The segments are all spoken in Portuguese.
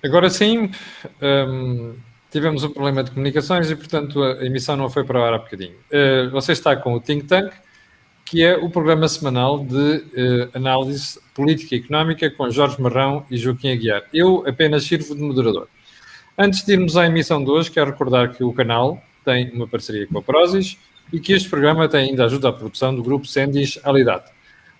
Agora sim, tivemos um problema de comunicações e, portanto, a emissão não foi para o ar há bocadinho. Você está com o Think Tank, que é o programa semanal de análise política e económica com Jorge Marrão e Joaquim Aguiar. Eu apenas sirvo de moderador. Antes de irmos à emissão de hoje, quero recordar que o canal tem uma parceria com a Prozis e que este programa tem ainda ajuda à produção do grupo Sendis Alidade.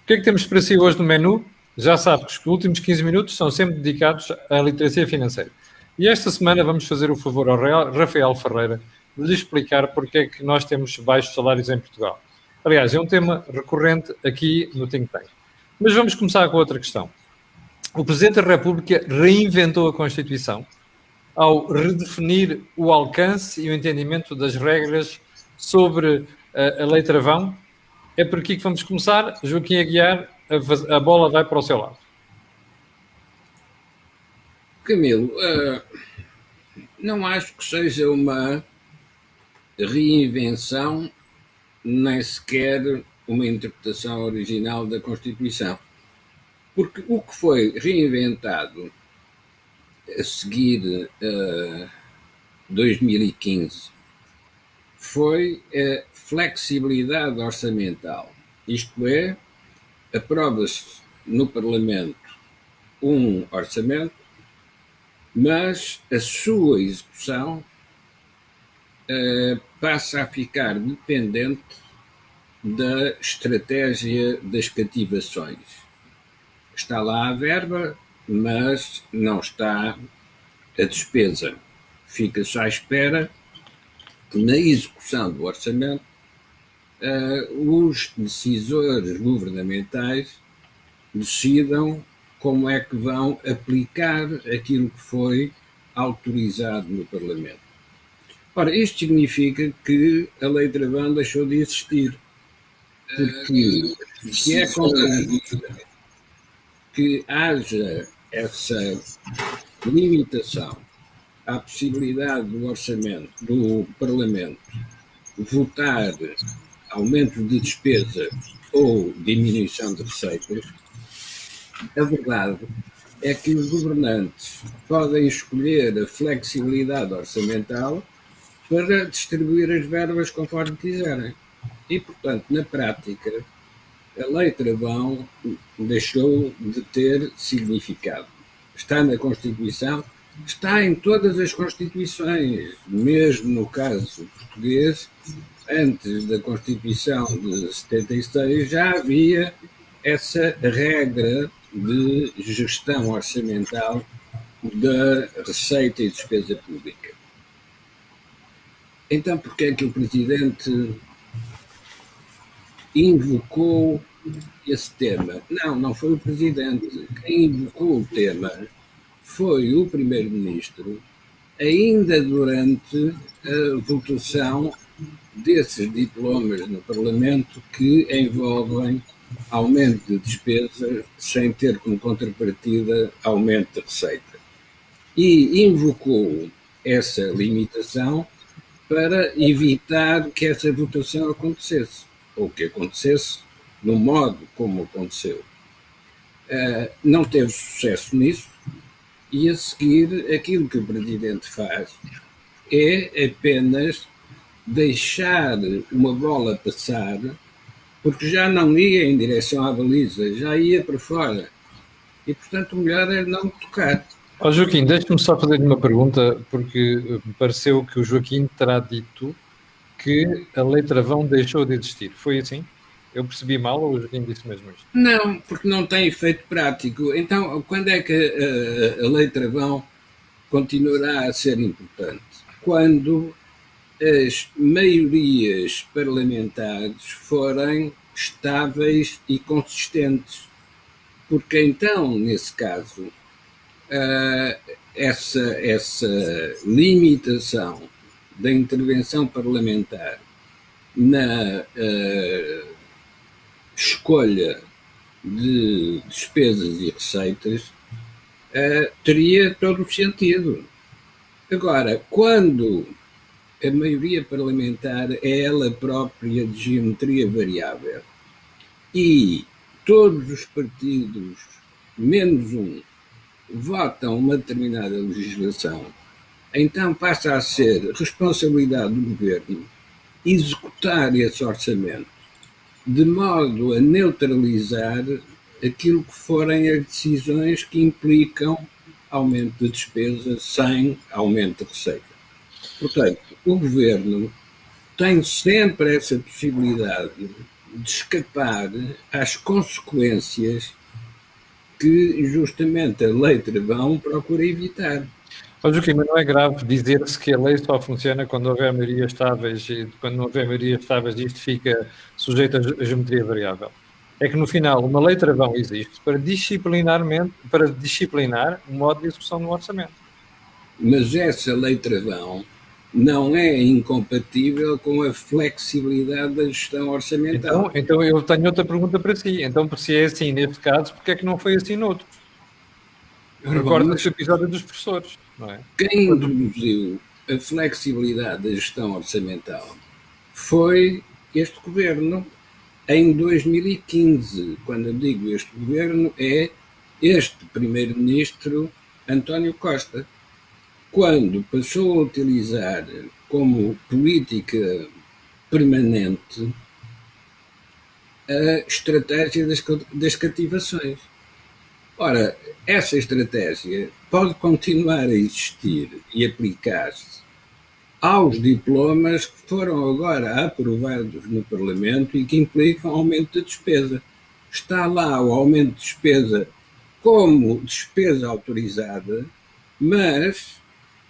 O que é que temos para si hoje no menu? Já sabe que os últimos 15 minutos são sempre dedicados à literacia financeira. E esta semana vamos fazer o favor ao Rafael Ferreira de lhe explicar porque é que nós temos baixos salários em Portugal. Aliás, é um tema recorrente aqui no Think Tank. Mas vamos começar com outra questão. O Presidente da República reinventou a Constituição ao redefinir o alcance e o entendimento das regras sobre a lei travão. É por aqui que vamos começar. Joaquim Aguiar, a bola vai para o seu lado. Camilo, não acho que seja uma reinvenção, nem sequer uma interpretação original da Constituição. Porque o que foi reinventado a seguir a 2015 foi a flexibilidade orçamental. Isto é, aprova-se no Parlamento um orçamento, mas a sua execução passa a ficar dependente da estratégia das cativações. Está lá a verba, mas não está a despesa. Fica-se à espera que na execução do orçamento os decisores governamentais decidam como é que vão aplicar aquilo que foi autorizado no Parlamento. Ora, isto significa que a lei travão deixou de existir, porque se é compreensível que haja essa limitação à possibilidade do orçamento, do Parlamento, votar aumento de despesa ou diminuição de receitas, a verdade é que os governantes podem escolher a flexibilidade orçamental para distribuir as verbas conforme quiserem. E, portanto, na prática, a lei travão deixou de ter significado. Está na Constituição, está em todas as Constituições, mesmo no caso português, antes da Constituição de 76 já havia essa regra de gestão orçamental da receita e despesa pública. Então, porque é que o Presidente invocou esse tema? Não foi o Presidente. Quem invocou o tema foi o Primeiro-Ministro, ainda durante a votação desses diplomas no Parlamento que envolvem aumento de despesa sem ter como contrapartida aumento de receita. E invocou essa limitação para evitar que essa votação acontecesse, ou que acontecesse no modo como aconteceu. Não teve sucesso nisso, e a seguir aquilo que o Presidente faz é apenas deixar uma bola passar, porque já não ia em direção à baliza, já ia para fora. E, portanto, o melhor é não tocar. Joaquim, deixe-me só fazer-lhe uma pergunta, porque me pareceu que o Joaquim terá dito que a lei travão deixou de existir. Foi assim? Eu percebi mal ou o Joaquim disse mesmo isto? Não, porque não tem efeito prático. Então, quando é que a lei travão continuará a ser importante? Quando as maiorias parlamentares forem estáveis e consistentes. Porque então, nesse caso, essa limitação da intervenção parlamentar na escolha de despesas e receitas teria todo o sentido. Agora, quando a maioria parlamentar é ela própria de geometria variável e todos os partidos, menos um, votam uma determinada legislação, então passa a ser responsabilidade do governo executar esse orçamento de modo a neutralizar aquilo que forem as decisões que implicam aumento de despesa sem aumento de receita. Portanto, o governo tem sempre essa possibilidade de escapar às consequências que justamente a lei travão procura evitar. Mas Joaquim, mas não é grave dizer-se que a lei só funciona quando houver maiorias estáveis e quando não houver maiorias estáveis isto fica sujeito a geometria variável? É que no final uma lei travão existe para disciplinar o modo de execução do orçamento. Mas essa lei travão não é incompatível com a flexibilidade da gestão orçamental. Então eu tenho outra pergunta para si. Então, se é assim neste caso, porque é que não foi assim noutros? Recorda-se o episódio dos professores, não é? Quem introduziu a flexibilidade da gestão orçamental foi este governo em 2015. Quando eu digo este governo, é este primeiro-ministro António Costa, quando passou a utilizar como política permanente a estratégia das cativações. Ora, essa estratégia pode continuar a existir e aplicar-se aos diplomas que foram agora aprovados no Parlamento e que implicam aumento de despesa. Está lá o aumento de despesa como despesa autorizada, mas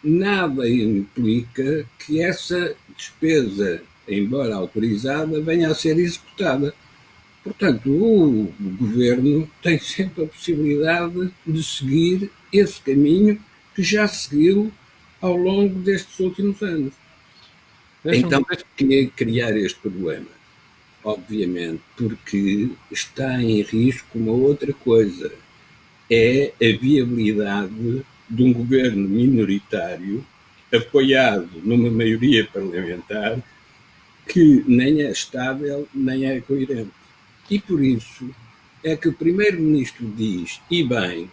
nada implica que essa despesa, embora autorizada, venha a ser executada. Portanto, o governo tem sempre a possibilidade de seguir esse caminho que já seguiu ao longo destes últimos anos. Então, por que criar este problema? Obviamente, porque está em risco uma outra coisa. É a viabilidade de um governo minoritário apoiado numa maioria parlamentar que nem é estável, nem é coerente. E por isso é que o primeiro-ministro diz, e bem,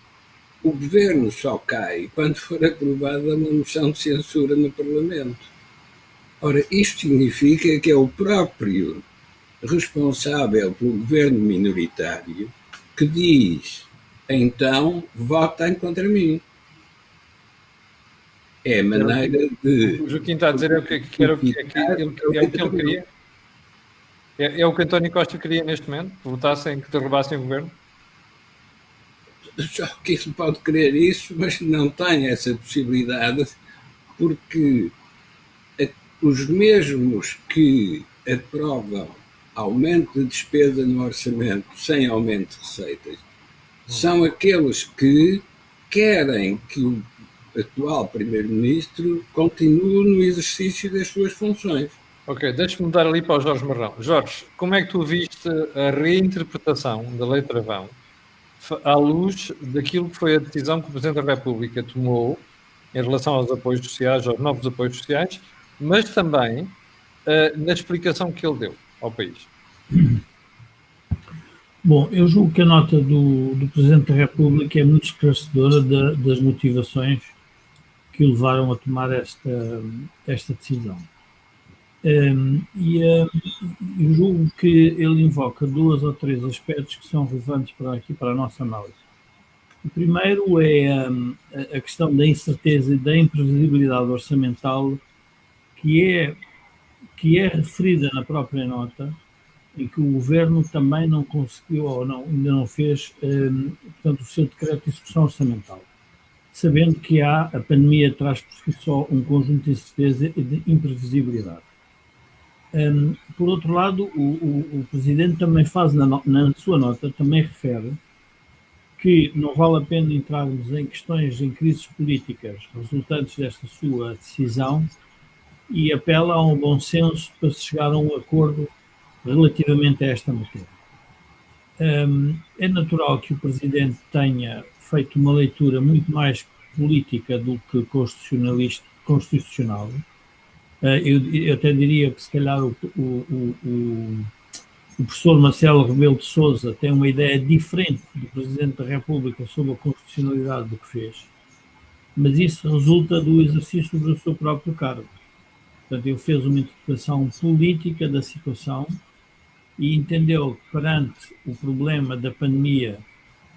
o governo só cai quando for aprovada uma moção de censura no Parlamento. Ora, isto significa que é o próprio responsável pelo governo minoritário que diz, então, votem contra mim. É a maneira de... O Joaquim está a dizer é o que ele queria? É o que António Costa queria neste momento? Que votassem, que derrubassem o governo? Só que ele pode querer isso, mas não tem essa possibilidade, porque os mesmos que aprovam aumento de despesa no orçamento sem aumento de receitas são aqueles que querem que o atual primeiro-ministro continue no exercício das suas funções. Ok, deixa-me mudar ali para o Jorge Marrão. Jorge, como é que tu viste a reinterpretação da Lei Travão à luz daquilo que foi a decisão que o Presidente da República tomou em relação aos apoios sociais, aos novos apoios sociais, mas também na explicação que ele deu ao país? Bom, eu julgo que a nota do Presidente da República é muito esclarecedora das motivações que o levaram a tomar esta decisão. Eu julgo que ele invoca 2 ou 3 aspectos que são relevantes para a nossa análise. O primeiro é a questão da incerteza e da imprevisibilidade orçamental que é referida na própria nota, em que o governo também não conseguiu ou ainda não fez, portanto, o seu decreto de execução orçamental, sabendo que a pandemia traz por si só um conjunto de incerteza e de imprevisibilidade. Por outro lado, o Presidente também faz, na sua nota, também refere que não vale a pena entrarmos em questões, em crises políticas resultantes desta sua decisão e apela a um bom senso para se chegar a um acordo relativamente a esta matéria. É natural que o Presidente tenha feito uma leitura muito mais política do que constitucional. Eu até diria que, se calhar, o o professor Marcelo Rebelo de Sousa tem uma ideia diferente do Presidente da República sobre a constitucionalidade do que fez, mas isso resulta do exercício do seu próprio cargo. Portanto, ele fez uma interpretação política da situação e entendeu que perante o problema da pandemia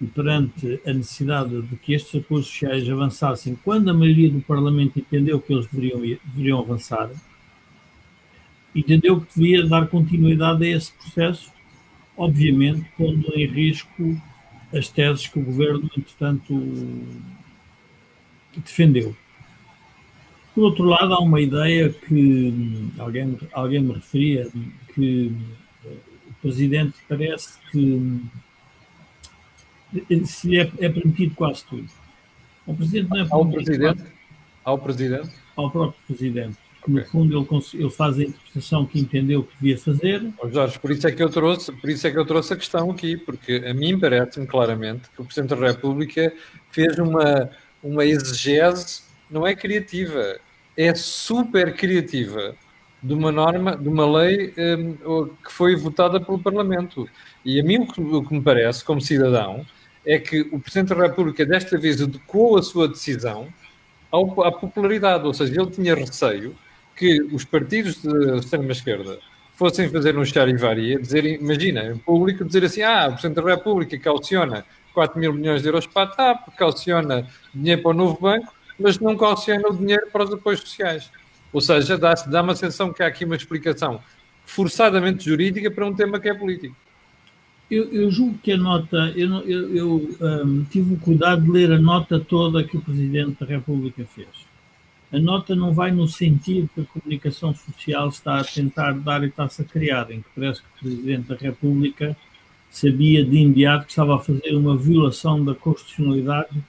e perante a necessidade de que estes apoios sociais avançassem, quando a maioria do Parlamento entendeu que eles deveriam avançar, entendeu que devia dar continuidade a esse processo, obviamente pondo em risco as teses que o Governo, entretanto, defendeu. Por outro lado, há uma ideia que alguém me referia, que o Presidente parece que se é permitido quase tudo. O Presidente não é permitido ao Presidente? Ao próprio Presidente. Que, no fundo, ele faz a interpretação que entendeu que devia fazer. Jorge, por isso é que eu trouxe a questão aqui, porque a mim parece-me claramente que o Presidente da República fez uma exegese, não é criativa, é super criativa, de uma norma, de uma lei que foi votada pelo Parlamento. E a mim o que me parece, como cidadão, é que o Presidente da República desta vez adequou a sua decisão à popularidade, ou seja, ele tinha receio que os partidos de extrema-esquerda fossem fazer um charivari, imagina, em público, dizer assim, o Presidente da República calciona 4 mil milhões de euros para a TAP, calciona dinheiro para o novo banco, mas não calciona o dinheiro para os apoios sociais. Ou seja, dá uma sensação que há aqui uma explicação forçadamente jurídica para um tema que é político. Eu julgo que a nota, tive o cuidado de ler a nota toda que o Presidente da República fez. A nota não vai no sentido que a comunicação social está a tentar dar e está-se a criar, em que parece que o Presidente da República sabia de imediato que estava a fazer uma violação da constitucionalidade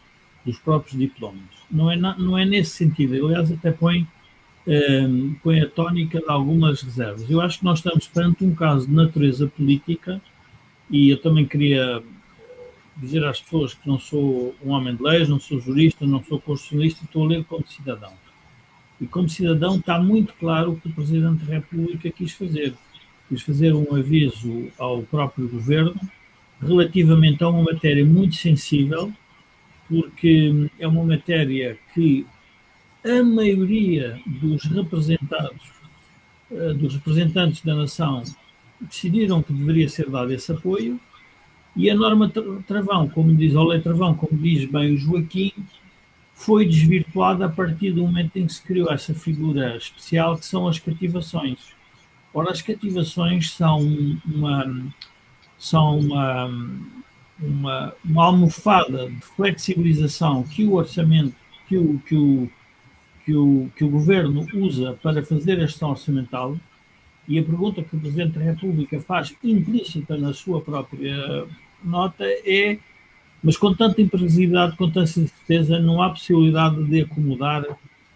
dos próprios diplomas. Não é nesse sentido. Aliás, até põe a tónica de algumas reservas. Eu acho que nós estamos perante um caso de natureza política e eu também queria dizer às pessoas que não sou um homem de leis, não sou jurista, não sou constitucionalista, estou a ler como cidadão. E como cidadão está muito claro o que o Presidente da República quis fazer. Quis fazer um aviso ao próprio Governo relativamente a uma matéria muito sensível, porque é uma matéria que a maioria dos representantes da nação decidiram que deveria ser dado esse apoio, e a norma travão, como diz, ou lei travão, como diz bem o Joaquim, foi desvirtuada a partir do momento em que se criou essa figura especial que são as cativações. Ora, as cativações são uma almofada de flexibilização que o orçamento, que o Governo usa para fazer a gestão orçamental, e a pergunta que o Presidente da República faz implícita na sua própria nota é: mas com tanta imprevisibilidade, com tanta certeza, não há possibilidade de acomodar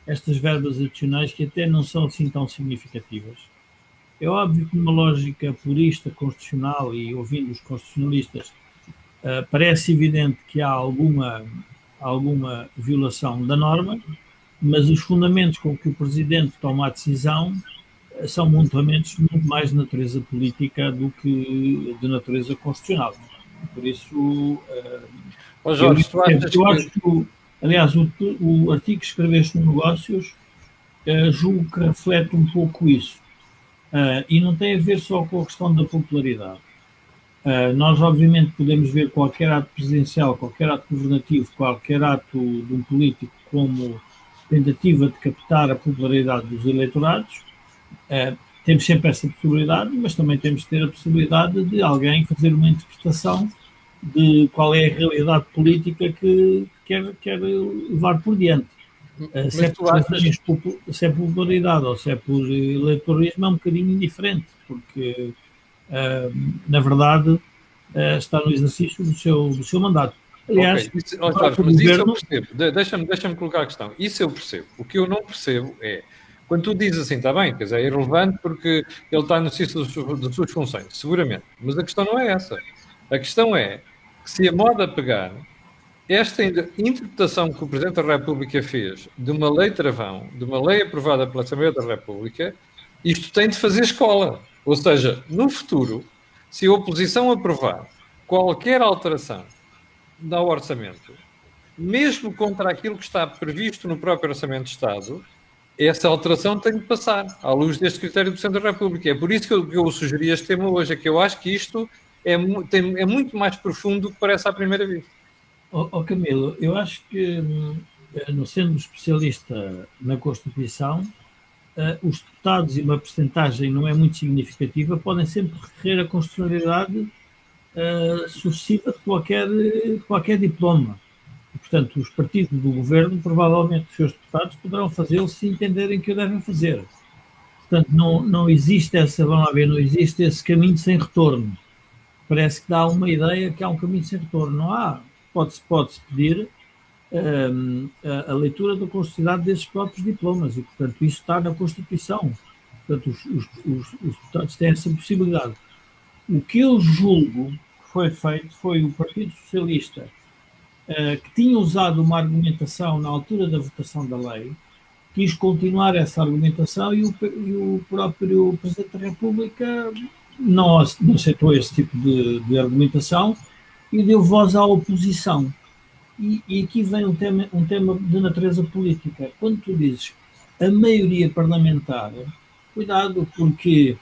estas verbas adicionais que até não são assim tão significativas? É óbvio que numa lógica purista, constitucional, e ouvindo os constitucionalistas, parece evidente que há alguma violação da norma, mas os fundamentos com que o Presidente toma a decisão são montamentos muito mais de natureza política do que de natureza constitucional. Por isso, Jorge, eu acho que, aliás, o artigo que escreveste no Negócios, julgo que reflete um pouco isso. E não tem a ver só com a questão da popularidade. Nós, obviamente, podemos ver qualquer ato presidencial, qualquer ato governativo, qualquer ato de um político como tentativa de captar a popularidade dos eleitorados. Temos sempre essa possibilidade, mas também temos de ter a possibilidade de alguém fazer uma interpretação de qual é a realidade política que quer levar por diante. Se é popularidade ou se é por eleitoralismo é um bocadinho indiferente, porque, na verdade, está no exercício do seu mandato. Aliás, mas isso eu percebo. Deixa-me colocar a questão. Isso eu percebo. O que eu não percebo é, quando tu dizes assim, está bem, quer dizer, é irrelevante porque ele está no exercício das suas funções, seguramente. Mas a questão não é essa. A questão é que se a moda pegar esta interpretação que o Presidente da República fez de uma lei travão, de uma lei aprovada pela Assembleia da República, isto tem de fazer escola. Ou seja, no futuro, Se a oposição aprovar qualquer alteração ao orçamento, mesmo contra aquilo que está previsto no próprio Orçamento de Estado, essa alteração tem de passar à luz deste critério do Presidente da República. É por isso que eu sugeri este tema hoje, é que eu acho que isto é muito mais profundo do que parece à primeira vista. Camilo, eu acho que, não sendo especialista na Constituição, os deputados, e uma percentagem não é muito significativa, podem sempre recorrer à constitucionalidade sucessiva de qualquer diploma. E, portanto, os partidos do governo, provavelmente os seus deputados, poderão fazê-lo se entenderem que o devem fazer. Portanto, não existe não existe esse caminho sem retorno. Parece que dá uma ideia que há um caminho sem retorno. Não há. Pode-se pedir a leitura da constitucionalidade desses próprios diplomas e, portanto, isso está na Constituição. Portanto, os deputados têm essa possibilidade. O que eu julgo que foi feito foi o Partido Socialista, que tinha usado uma argumentação na altura da votação da lei, quis continuar essa argumentação e o próprio Presidente da República não aceitou esse tipo de argumentação e deu voz à oposição. E aqui vem um tema de natureza política. Quando tu dizes a maioria parlamentar, cuidado, porque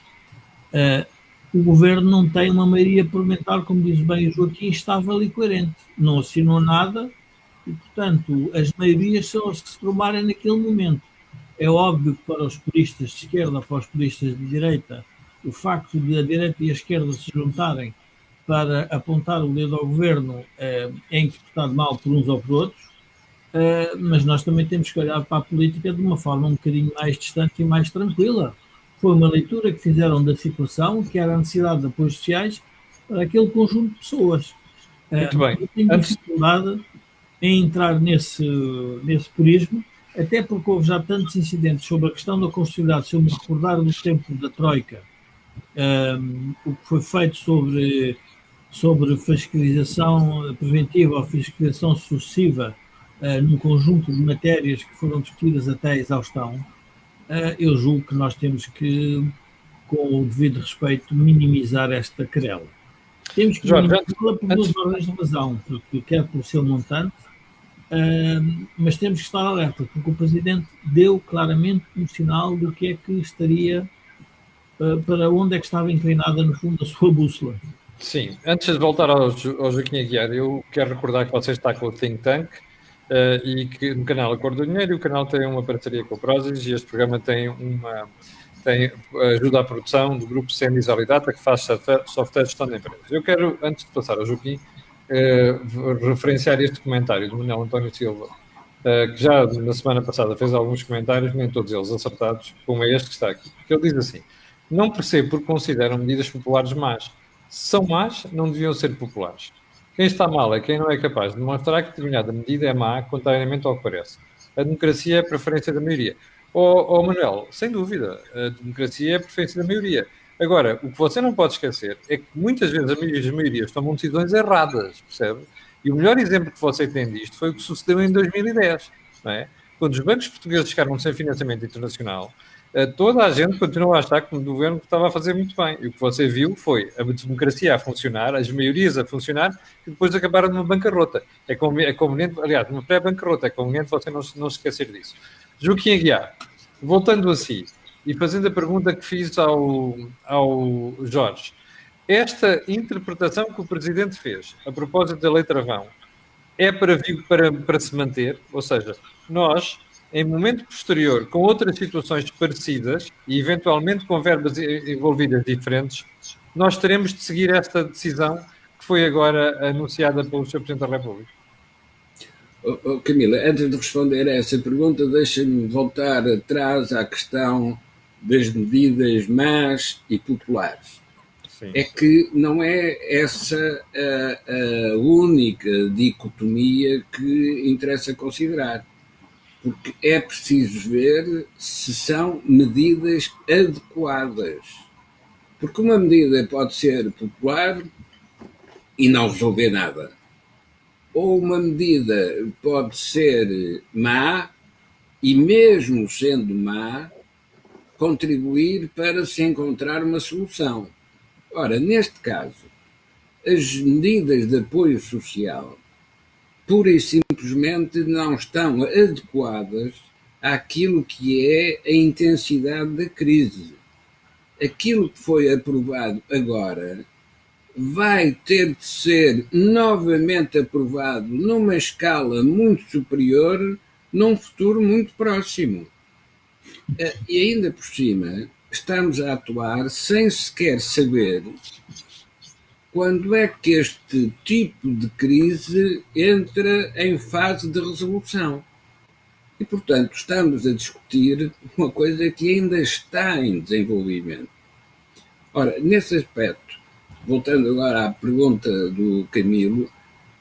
o governo não tem uma maioria parlamentar, como diz bem o Joaquim, estável e coerente. Não assinou nada e, portanto, as maiorias são as que se formarem naquele momento. É óbvio que para os puristas de esquerda, para os puristas de direita, o facto de a direita e a esquerda se juntarem para apontar o dedo ao governo é interpretado mal por uns ou por outros, mas nós também temos que olhar para a política de uma forma um bocadinho mais distante e mais tranquila. Foi uma leitura que fizeram da situação, que era a necessidade de apoios sociais para aquele conjunto de pessoas. Muito bem. Eu tenho dificuldade em entrar nesse purismo, até porque houve já tantos incidentes sobre a questão da constitucionalidade. Se eu me recordar do tempo da Troika, o que foi feito sobre fiscalização preventiva ou fiscalização sucessiva num conjunto de matérias que foram discutidas até a exaustão, eu julgo que nós temos que, com o devido respeito, minimizar esta querela. Temos que minimizá-la por duas ordens de razão, porque quer por seu montante, mas temos que estar alerta, porque o Presidente deu claramente um sinal do que é que estaria, para onde é que estava inclinada, no fundo, a sua bússola. Sim, antes de voltar ao Joaquim Aguiar, eu quero recordar que você está com o Think Tank e que no canal Acordo do Dinheiro, o canal tem uma parceria com o Prozis e este programa tem ajuda à produção do grupo Sendis Alidata, que faz software de gestão de empresas. Eu quero, antes de passar ao Joaquim, referenciar este comentário do Manuel António Silva, que já na semana passada fez alguns comentários, nem todos eles acertados, como é este que está aqui. Porque ele diz assim: não percebo porque consideram medidas populares más. Se são más, não deviam ser populares. Quem está mal é quem não é capaz de demonstrar que determinada medida é má, contrariamente ao que parece. A democracia é a preferência da maioria. Manuel, sem dúvida, a democracia é a preferência da maioria. Agora, o que você não pode esquecer é que muitas vezes as maiorias tomam decisões erradas, percebe? E o melhor exemplo que você tem disto foi o que sucedeu em 2010, não é? Quando os bancos portugueses ficaram sem financiamento internacional, toda a gente continua a achar que o governo estava a fazer muito bem. E o que você viu foi a democracia a funcionar, as maiorias a funcionar, e depois acabaram numa bancarrota. É conveniente, aliás, numa pré-bancarrota, é conveniente você não se esquecer disso. Joaquim Aguiar, voltando a si, e fazendo a pergunta que fiz ao Jorge, esta interpretação que o Presidente fez, a propósito da Lei Travão, é para se manter? Ou seja, nós, em momento posterior, com outras situações parecidas e eventualmente com verbas envolvidas diferentes, nós teremos de seguir esta decisão que foi agora anunciada pelo Sr. Presidente da República. Camila, antes de responder a essa pergunta, deixa-me voltar atrás à questão das medidas más e populares. Sim. É que não é essa a única dicotomia que interessa considerar. Porque é preciso ver se são medidas adequadas. Porque uma medida pode ser popular e não resolver nada. Ou uma medida pode ser má e, mesmo sendo má, contribuir para se encontrar uma solução. Ora, neste caso, as medidas de apoio social pura e simplesmente não estão adequadas àquilo que é a intensidade da crise. Aquilo que foi aprovado agora vai ter de ser novamente aprovado numa escala muito superior num futuro muito próximo. E ainda por cima, estamos a atuar sem sequer saber quando é que este tipo de crise entra em fase de resolução. E, portanto, estamos a discutir uma coisa que ainda está em desenvolvimento. Ora, nesse aspecto, voltando agora à pergunta do Camilo,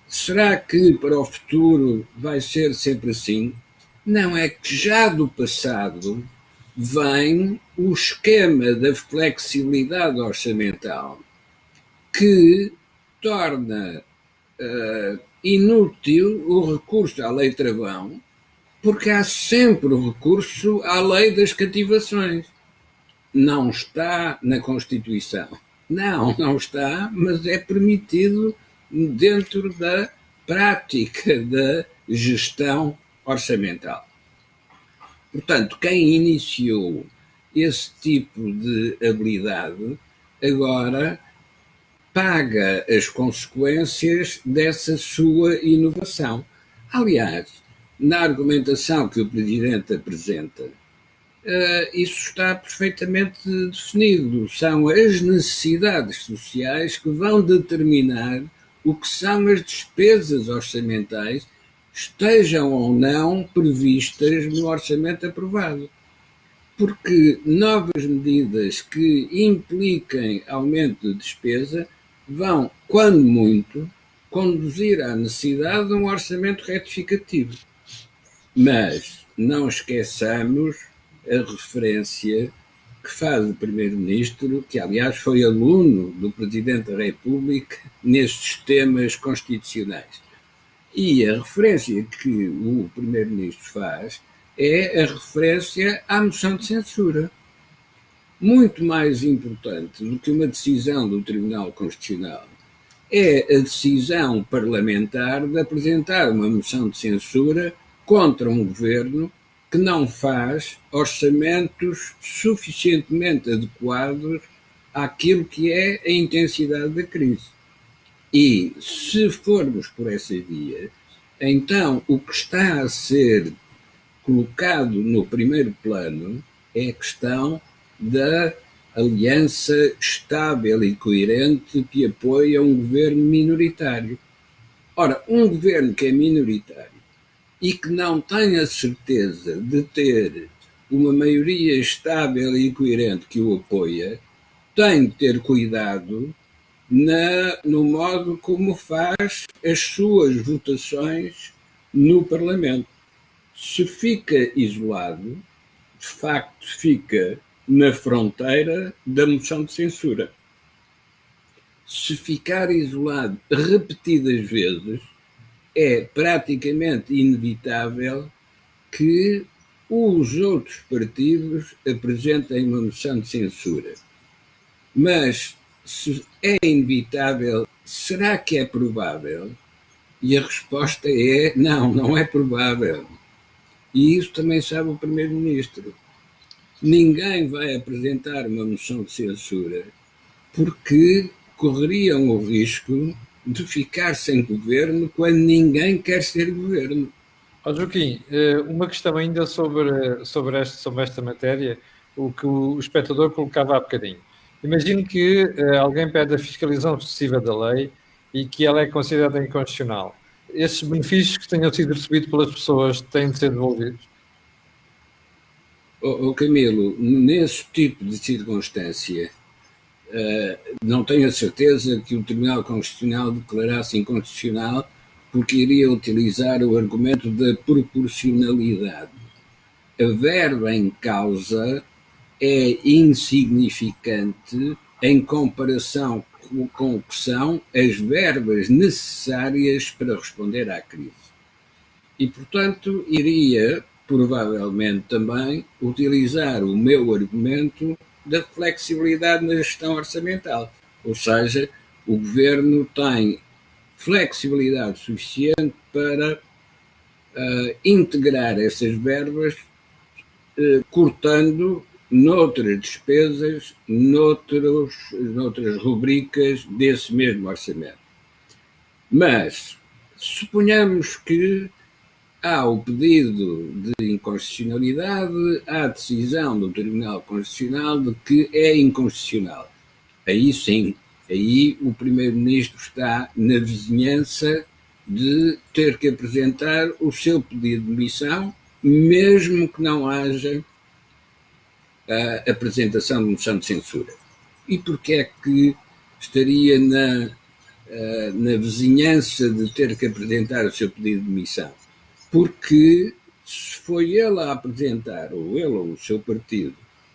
será que para o futuro vai ser sempre assim? Não, é que já do passado vem o esquema da flexibilidade orçamental que torna inútil o recurso à lei travão, porque há sempre o recurso à lei das cativações. Não está na Constituição. Não está, mas é permitido dentro da prática da gestão orçamental. Portanto, quem iniciou esse tipo de habilidade agora paga as consequências dessa sua inovação. Aliás, na argumentação que o Presidente apresenta, isso está perfeitamente definido. São as necessidades sociais que vão determinar o que são as despesas orçamentais, estejam ou não previstas no orçamento aprovado. Porque novas medidas que impliquem aumento de despesa vão, quando muito, conduzir à necessidade de um orçamento retificativo. Mas não esqueçamos a referência que faz o Primeiro-Ministro, que aliás foi aluno do Presidente da República nestes temas constitucionais. E a referência que o Primeiro-Ministro faz é a referência à moção de censura. Muito mais importante do que uma decisão do Tribunal Constitucional é a decisão parlamentar de apresentar uma moção de censura contra um governo que não faz orçamentos suficientemente adequados àquilo que é a intensidade da crise. E se formos por essa via, então o que está a ser colocado no primeiro plano é a questão da aliança estável e coerente que apoia um governo minoritário. Ora, um governo que é minoritário e que não tem a certeza de ter uma maioria estável e coerente que o apoia, tem de ter cuidado no modo como faz as suas votações no Parlamento. Se fica isolado, de facto fica na fronteira da moção de censura. Se ficar isolado repetidas vezes, é praticamente inevitável que os outros partidos apresentem uma moção de censura. Mas se é inevitável, será que é provável? E a resposta é não, não é provável. E isso também sabe o Primeiro-Ministro. Ninguém vai apresentar uma moção de censura porque correriam o risco de ficar sem governo quando ninguém quer ser governo. Joaquim, uma questão ainda sobre esta matéria, o que o espectador colocava há bocadinho. Imagino que alguém pede a fiscalização excessiva da lei e que ela é considerada inconstitucional. Esses benefícios que tenham sido recebidos pelas pessoas têm de ser devolvidos? Camilo, nesse tipo de circunstância, não tenho a certeza que o Tribunal Constitucional declarasse inconstitucional porque iria utilizar o argumento da proporcionalidade. A verba em causa é insignificante em comparação com o que são as verbas necessárias para responder à crise. E, portanto, iria provavelmente também utilizar o meu argumento da flexibilidade na gestão orçamental. Ou seja, o governo tem flexibilidade suficiente para integrar essas verbas, cortando noutras despesas, noutras rubricas desse mesmo orçamento. Mas, suponhamos que há o pedido de inconstitucionalidade, há a decisão do Tribunal Constitucional de que é inconstitucional. Aí sim, aí o Primeiro-Ministro está na vizinhança de ter que apresentar o seu pedido de demissão, mesmo que não haja a apresentação de moção de censura. E porquê é que estaria na vizinhança de ter que apresentar o seu pedido de demissão? Porque se foi ele a apresentar, ou ele ou o seu partido,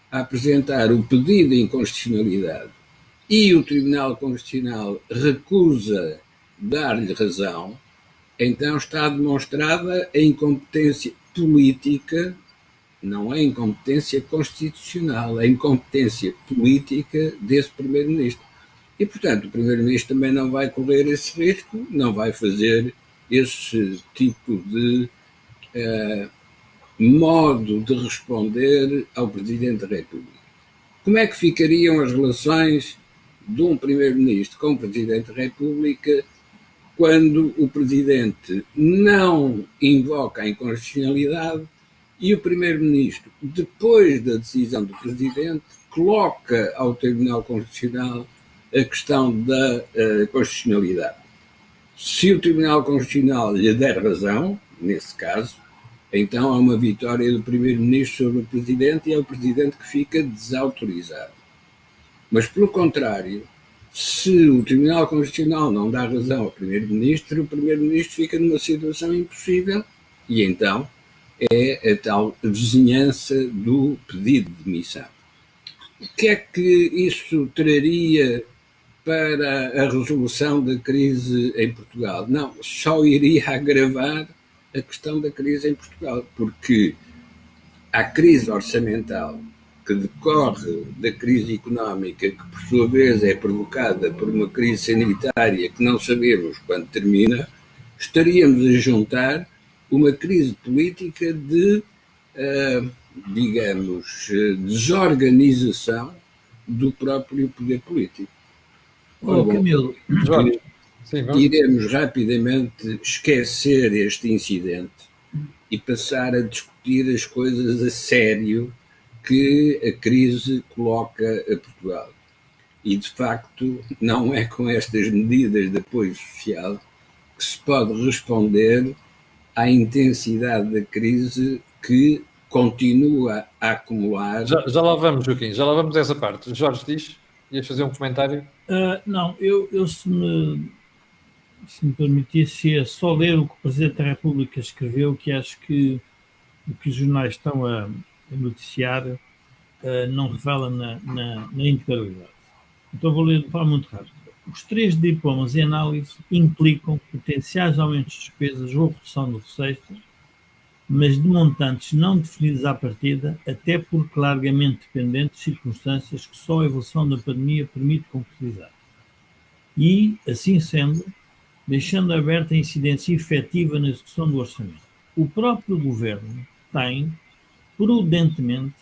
a apresentar o pedido de inconstitucionalidade e o Tribunal Constitucional recusa dar-lhe razão, então está demonstrada a incompetência política, não é incompetência constitucional, é incompetência política desse Primeiro-Ministro. E, portanto, o Primeiro-Ministro também não vai correr esse risco, não vai fazer esse tipo de modo de responder ao Presidente da República. Como é que ficariam as relações de um Primeiro-Ministro com o Presidente da República quando o Presidente não invoca a inconstitucionalidade e o Primeiro-Ministro, depois da decisão do Presidente, coloca ao Tribunal Constitucional a questão da constitucionalidade? Se o Tribunal Constitucional lhe der razão, nesse caso, então há uma vitória do Primeiro-Ministro sobre o Presidente e é o Presidente que fica desautorizado. Mas, pelo contrário, se o Tribunal Constitucional não dá razão ao Primeiro-Ministro, o Primeiro-Ministro fica numa situação impossível e então é a tal vizinhança do pedido de demissão. O que é que isso traria para a resolução da crise em Portugal? Não, só iria agravar a questão da crise em Portugal, porque a crise orçamental que decorre da crise económica, que por sua vez é provocada por uma crise sanitária que não sabemos quando termina, estaríamos a juntar uma crise política de, digamos, desorganização do próprio poder político. Camilo, iremos rapidamente esquecer este incidente e passar a discutir as coisas a sério que a crise coloca a Portugal. E, de facto, não é com estas medidas de apoio social que se pode responder à intensidade da crise que continua a acumular. Já lá vamos, Joaquim, já lá vamos a essa parte. Jorge, diz, ias fazer um comentário? Não, eu se me permitisse, é só ler o que o Presidente da República escreveu, que acho que o que os jornais estão a noticiar não revela na integralidade. Então vou ler de forma muito rápida. Os 3 diplomas em análise implicam potenciais aumentos de despesas ou redução do receita, mas de montantes não definidos à partida, até porque largamente dependentes de circunstâncias que só a evolução da pandemia permite concretizar. E, assim sendo, deixando aberta a incidência efetiva na execução do orçamento. O próprio Governo tem, prudentemente,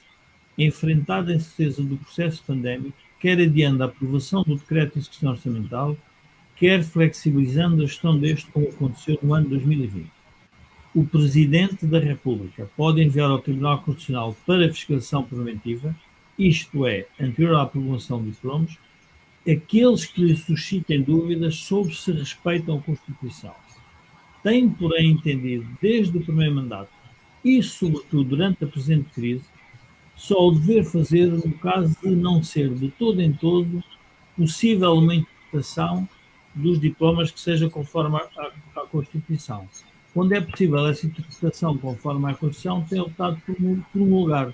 enfrentado a incerteza do processo pandémico, quer adiando a aprovação do decreto de execução orçamental, quer flexibilizando a gestão deste, como aconteceu no ano 2020. O Presidente da República pode enviar ao Tribunal Constitucional para fiscalização preventiva, isto é, anterior à aprovação de diplomas, aqueles que lhe suscitem dúvidas sobre se respeitam a Constituição. Tem, porém, entendido, desde o primeiro mandato, e sobretudo durante a presente crise, só o dever fazer no caso de não ser de todo em todo possível uma interpretação dos diplomas que seja conforme à Constituição. Quando é possível essa interpretação conforme à Constituição, tem optado por promulgar,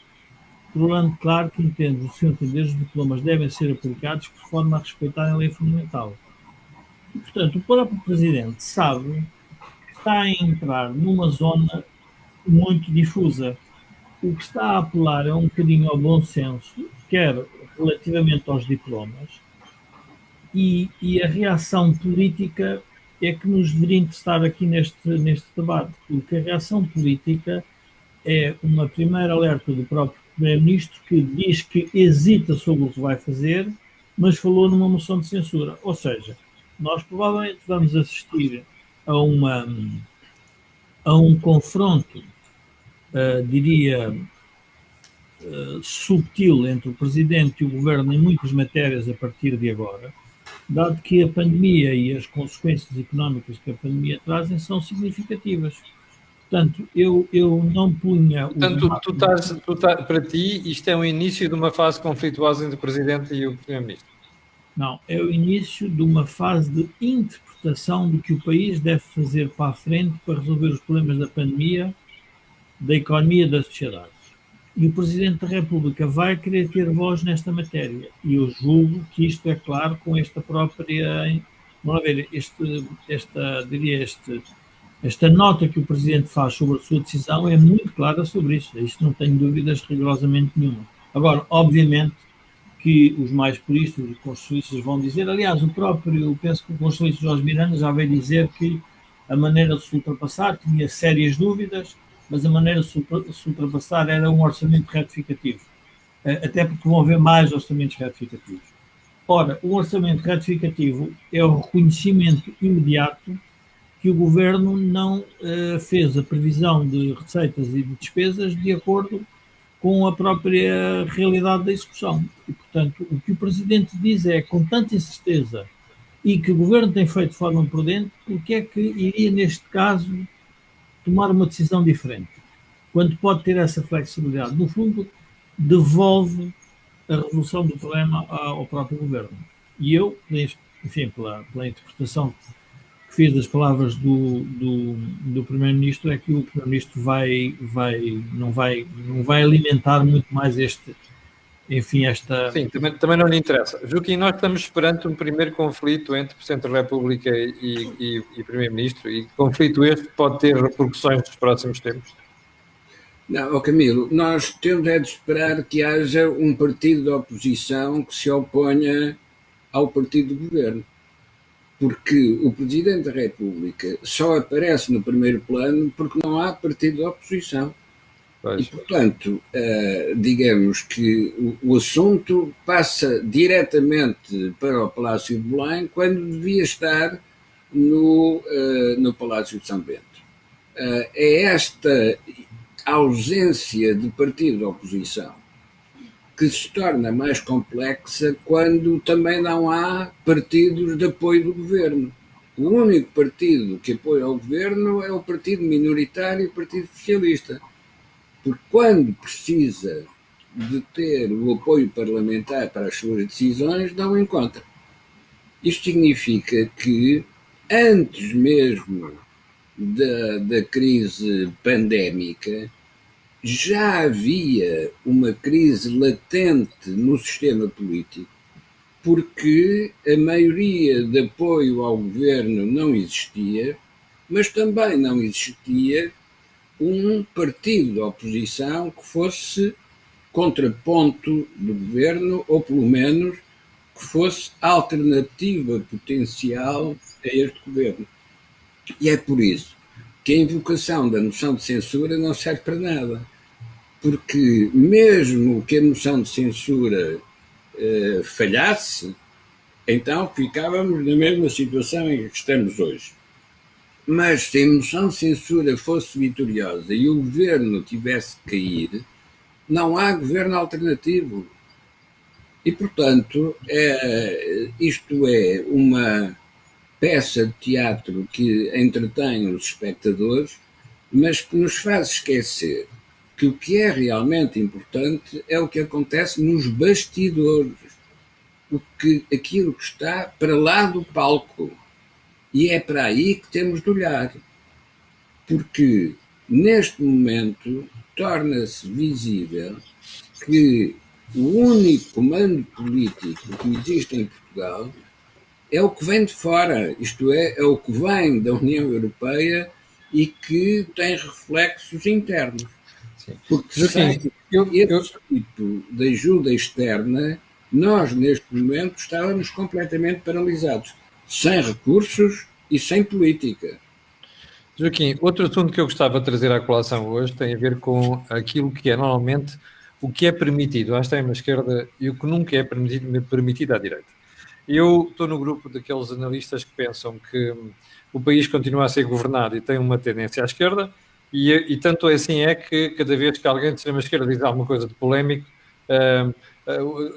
tornando claro que entende, no seu entender, os diplomas devem ser aplicados por forma a respeitarem a lei fundamental. E, portanto, o próprio Presidente sabe que está a entrar numa zona muito difusa. O que está a apelar é um bocadinho ao bom senso, quer relativamente aos diplomas, E a reação política é que nos deveria interessar aqui neste debate, porque a reação política é uma primeira alerta do próprio Primeiro-Ministro que diz que hesita sobre o que vai fazer, mas falou numa moção de censura. Ou seja, nós provavelmente vamos assistir a, a um confronto, diria, subtil entre o Presidente e o Governo em muitas matérias a partir de agora, dado que a pandemia e as consequências económicas que a pandemia trazem são significativas. Portanto, eu não punha... Portanto, para ti, isto é um início de uma fase conflituosa entre o Presidente e o Primeiro-Ministro. Não, é o início de uma fase de interpretação do que o país deve fazer para a frente para resolver os problemas da pandemia, da economia e da sociedade. E o Presidente da República vai querer ter voz nesta matéria. E eu julgo que isto é claro com esta própria... Vamos ver, esta nota que o Presidente faz sobre a sua decisão é muito clara sobre isso. Isto não tenho dúvidas rigorosamente nenhuma. Agora, obviamente, que os mais puristas e constitucionalistas vão dizer, aliás, penso que o constitucionalista Jorge Miranda já veio dizer que a maneira de se ultrapassar tinha sérias dúvidas, mas a maneira de se ultrapassar era um orçamento retificativo. Até porque vão haver mais orçamentos retificativos. Ora, o orçamento retificativo é o reconhecimento imediato que o Governo não fez a previsão de receitas e de despesas de acordo com a própria realidade da execução. E, portanto, o que o Presidente diz é, com tanta incerteza e que o Governo tem feito de forma prudente, porque é que iria, neste caso, tomar uma decisão diferente? Quando pode ter essa flexibilidade. No fundo, devolve a resolução do problema ao próprio Governo. E eu, enfim, pela interpretação que fiz das palavras do Primeiro-Ministro, é que o Primeiro-Ministro não vai alimentar muito mais esta... Sim, também não lhe interessa. Joaquim, nós estamos perante um primeiro conflito entre Presidente da República e Primeiro-Ministro, e conflito este pode ter repercussões nos próximos tempos. Não, Camilo, nós temos de esperar que haja um partido da oposição que se oponha ao partido do governo. Porque o Presidente da República só aparece no primeiro plano porque não há partido da oposição. Pois. E, portanto, digamos que o assunto passa diretamente para o Palácio de Belém quando devia estar no Palácio de São Bento. É esta ausência de partido da oposição que se torna mais complexa quando também não há partidos de apoio do governo. O único partido que apoia o governo é o partido minoritário, o Partido Socialista. Porque quando precisa de ter o apoio parlamentar para as suas decisões, não o encontra. Isto significa que, antes mesmo da crise pandémica, já havia uma crise latente no sistema político, porque a maioria de apoio ao governo não existia, mas também não existia um partido de oposição que fosse contraponto do governo, ou pelo menos que fosse alternativa potencial a este governo. E é por isso que a invocação da moção de censura não serve para nada. Porque mesmo que a moção de censura falhasse, então ficávamos na mesma situação em que estamos hoje. Mas se a moção de censura fosse vitoriosa e o governo tivesse que cair, não há governo alternativo. E, portanto, isto é uma peça de teatro que entretém os espectadores, mas que nos faz esquecer que o que é realmente importante é o que acontece nos bastidores, aquilo que está para lá do palco. E é para aí que temos de olhar, porque neste momento torna-se visível que o único comando político que existe em Portugal é o que vem de fora, isto é o que vem da União Europeia e que tem reflexos internos. Sim. Porque esse tipo de ajuda externa nós, neste momento, estávamos completamente paralisados, sem recursos e sem política. Joaquim, outro assunto que eu gostava de trazer à colação hoje tem a ver com aquilo que é normalmente o que é permitido à extrema-esquerda e o que nunca é permitido à direita. Eu estou no grupo daqueles analistas que pensam que o país continua a ser governado e tem uma tendência à esquerda, e tanto assim é que cada vez que alguém de extrema-esquerda diz alguma coisa de polémico,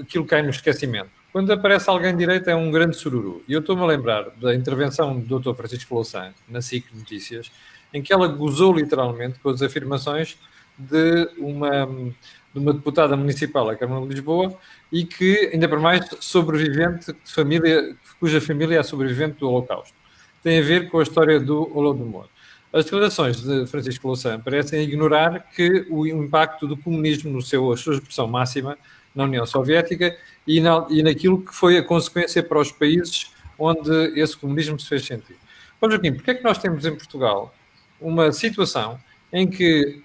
aquilo cai no esquecimento. Quando aparece alguém de direita é um grande sururu. E eu estou-me a lembrar da intervenção do Dr. Francisco Louçã, na SIC Notícias, em que ela gozou literalmente com as afirmações de uma deputada municipal à Câmara de Lisboa e que, ainda por mais, sobrevivente de família, cuja família é sobrevivente do Holocausto. Tem a ver com a história do Holodomor. As declarações de Francisco Louçã parecem ignorar que o impacto do comunismo na sua expressão máxima na União Soviética e naquilo que foi a consequência para os países onde esse comunismo se fez sentir. Bom, Joaquim, porque é que nós temos em Portugal uma situação em que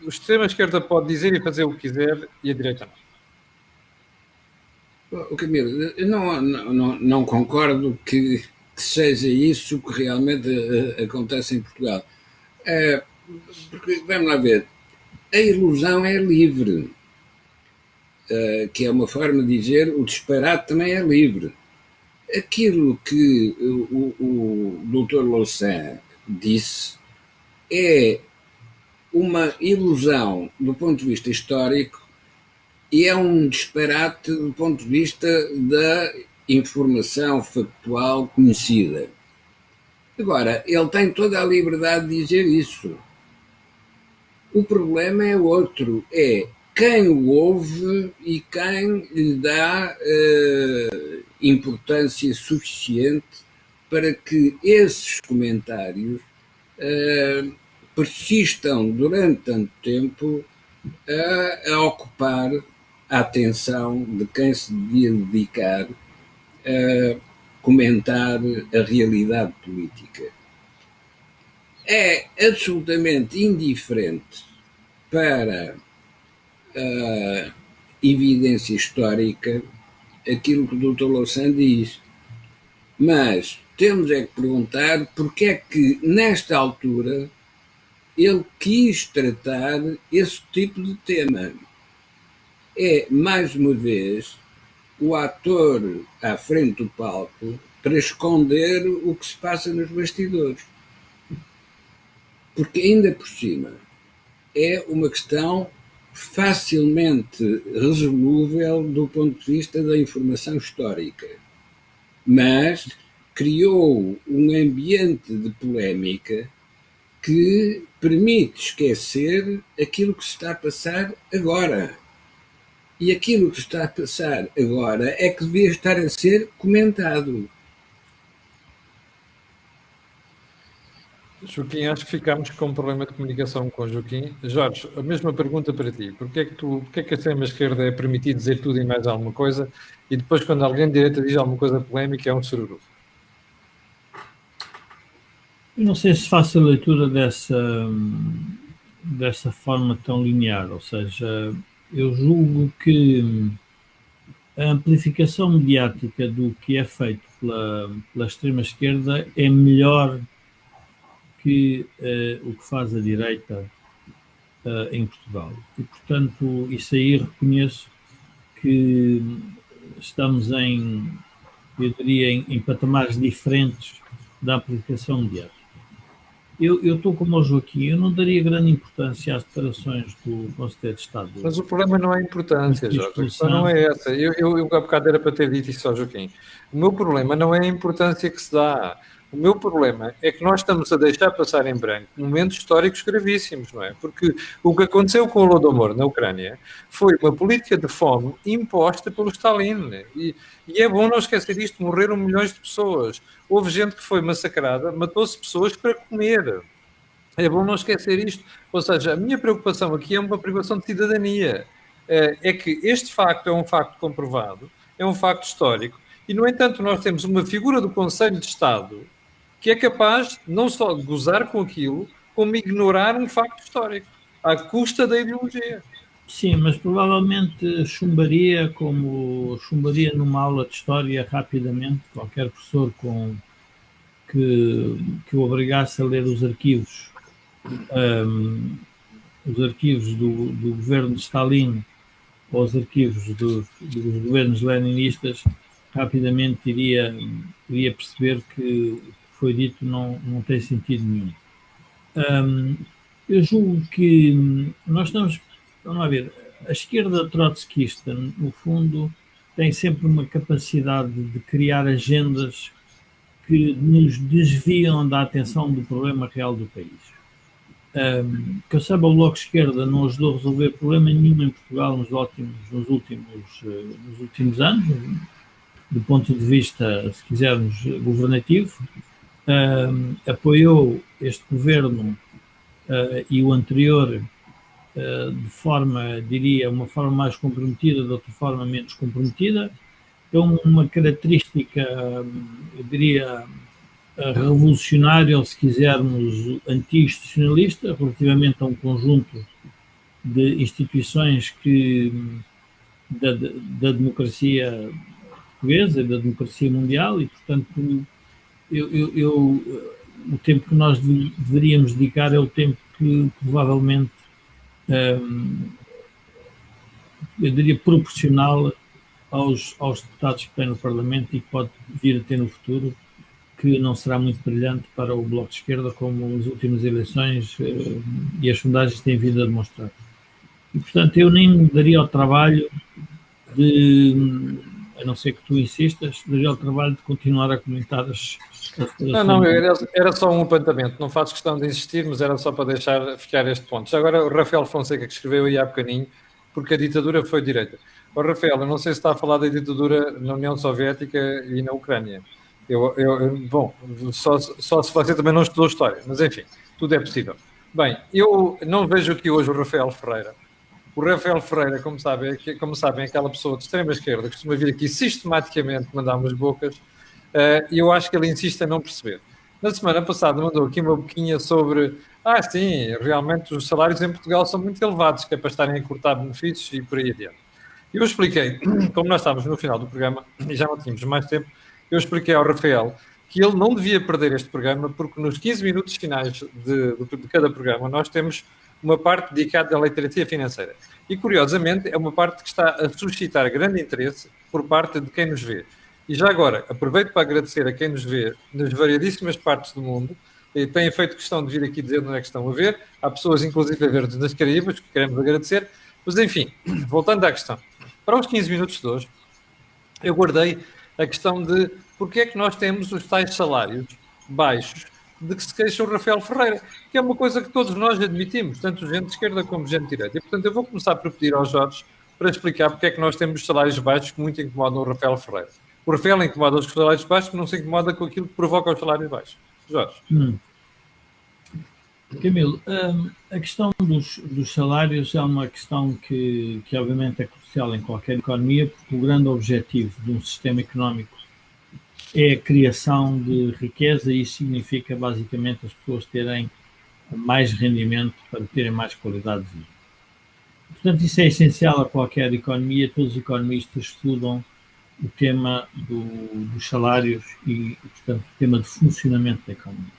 o extrema-esquerda pode dizer e fazer o que quiser e a direita não? Camilo, eu não concordo que seja isso que realmente acontece em Portugal. Porque, vamos lá ver, a ilusão é livre, que é uma forma de dizer o disparate também é livre. Aquilo que o Dr. Louçã disse é uma ilusão do ponto de vista histórico e é um disparate do ponto de vista da informação factual conhecida. Agora, ele tem toda a liberdade de dizer isso. O problema é outro, é quem o ouve e quem lhe dá importância suficiente para que esses comentários persistam durante tanto tempo a ocupar a atenção de quem se devia dedicar a comentar a realidade política. É absolutamente indiferente para a evidência histórica aquilo que o Dr. Louçã diz. Mas temos é que perguntar porque é que, nesta altura, ele quis tratar esse tipo de tema. É, mais uma vez, o ator à frente do palco para esconder o que se passa nos bastidores. Porque, ainda por cima, é uma questão facilmente resolúvel do ponto de vista da informação histórica. Mas criou um ambiente de polémica que permite esquecer aquilo que se está a passar agora. E aquilo que está a passar agora é que devia estar a ser comentado. Joaquim, acho que ficámos com um problema de comunicação com o Joaquim. Jorge, a mesma pergunta para ti. Porquê é que a extrema-esquerda é permitido dizer tudo e mais alguma coisa e depois quando alguém de direita diz alguma coisa polémica é um sururu? Eu não sei se faço a leitura dessa forma tão linear, ou seja, eu julgo que a amplificação mediática do que é feito pela extrema-esquerda é melhor que o que faz a direita em Portugal. E, portanto, isso aí reconheço que estamos eu diria, em patamares diferentes da amplificação mediática. Eu estou como o Joaquim, eu não daria grande importância às declarações do Conselho de Estado. Mas o problema não é a importância, Jorge. A questão não é essa. Eu há bocado era para ter dito isso ao Joaquim. O meu problema não é a importância que se dá. O meu problema é que nós estamos a deixar passar em branco momentos históricos gravíssimos, não é? Porque o que aconteceu com o Holodomor na Ucrânia foi uma política de fome imposta pelo Stalin. E é bom não esquecer isto, morreram milhões de pessoas. Houve gente que foi massacrada, matou-se pessoas para comer. É bom não esquecer isto. Ou seja, a minha preocupação aqui é uma preocupação de cidadania. É que este facto é um facto comprovado, é um facto histórico, e, no entanto, nós temos uma figura do Conselho de Estado que é capaz não só de gozar com aquilo, como ignorar um facto histórico, à custa da ideologia. Sim, mas provavelmente chumbaria como chumbaria numa aula de história rapidamente, qualquer professor que o obrigasse a ler os arquivos do governo de Stalin ou os arquivos dos governos leninistas, rapidamente iria perceber que o que foi dito não tem sentido nenhum. Eu julgo que nós estamos, vamos lá ver, a esquerda trotskista, no fundo, tem sempre uma capacidade de criar agendas que nos desviam da atenção do problema real do país. Que eu saiba, o Bloco de Esquerda não ajudou a resolver problema nenhum em Portugal nos últimos anos, do ponto de vista, se quisermos, governativo. Apoiou este governo e o anterior de forma, diria, uma forma mais comprometida, de outra forma menos comprometida. É uma característica, eu diria, revolucionária, ou se quisermos, anti-institucionalista, relativamente a um conjunto de instituições da democracia portuguesa, da democracia mundial, e, portanto, o tempo que nós deveríamos dedicar é o tempo que provavelmente, eu diria, proporcional aos deputados que têm no Parlamento e que pode vir a ter no futuro, que não será muito brilhante para o Bloco de Esquerda, como as últimas eleições e as sondagens têm vindo a demonstrar. E, portanto, eu nem me daria ao trabalho a não ser que tu insistas, daria ao trabalho de continuar a comentar as Não, era só um apontamento, não faço questão de insistir, mas era só para deixar ficar este ponto. Já agora o Rafael Fonseca que escreveu aí há bocadinho, porque a ditadura foi direita. Rafael, eu não sei se está a falar da ditadura na União Soviética e na Ucrânia. Bom, só se você também não estudou história, mas enfim, tudo é possível. Bem, eu não vejo aqui hoje o Rafael Ferreira. O Rafael Ferreira, como sabem, é aquela pessoa de extrema esquerda que costuma vir aqui sistematicamente mandar umas bocas, e eu acho que ele insiste a não perceber. Na semana passada mandou aqui uma boquinha sobre sim, realmente os salários em Portugal são muito elevados, que é para estarem a cortar benefícios e por aí adiante. Eu expliquei, como nós estávamos no final do programa e já não tínhamos mais tempo, eu expliquei ao Rafael que ele não devia perder este programa, porque nos 15 minutos finais de cada programa nós temos uma parte dedicada à literacia financeira. E, curiosamente, é uma parte que está a suscitar grande interesse por parte de quem nos vê. E já agora, aproveito para agradecer a quem nos vê nas variedíssimas partes do mundo. E têm feito questão de vir aqui dizer onde é que estão a ver. Há pessoas, inclusive, a ver nas Caraíbas, que queremos agradecer. Mas, enfim, voltando à questão. Para os 15 minutos de hoje, eu guardei a questão de porque é que nós temos os tais salários baixos de que se queixa o Rafael Ferreira, que é uma coisa que todos nós admitimos, tanto gente de esquerda como gente de direita. E, portanto, eu vou começar por pedir ao Jorge para explicar porque é que nós temos salários baixos que muito incomodam o Rafael Ferreira. O Rafael incomoda os salários baixos, mas não se incomoda com aquilo que provoca os salários baixos. Jorge. Camilo, a questão dos salários é uma questão que obviamente é crucial em qualquer economia, porque o grande objetivo de um sistema económico é a criação de riqueza, e isso significa basicamente as pessoas terem mais rendimento para terem mais qualidade de vida. Portanto, isso é essencial a qualquer economia. Todos os economistas estudam o tema dos salários e, portanto, o tema de funcionamento da economia.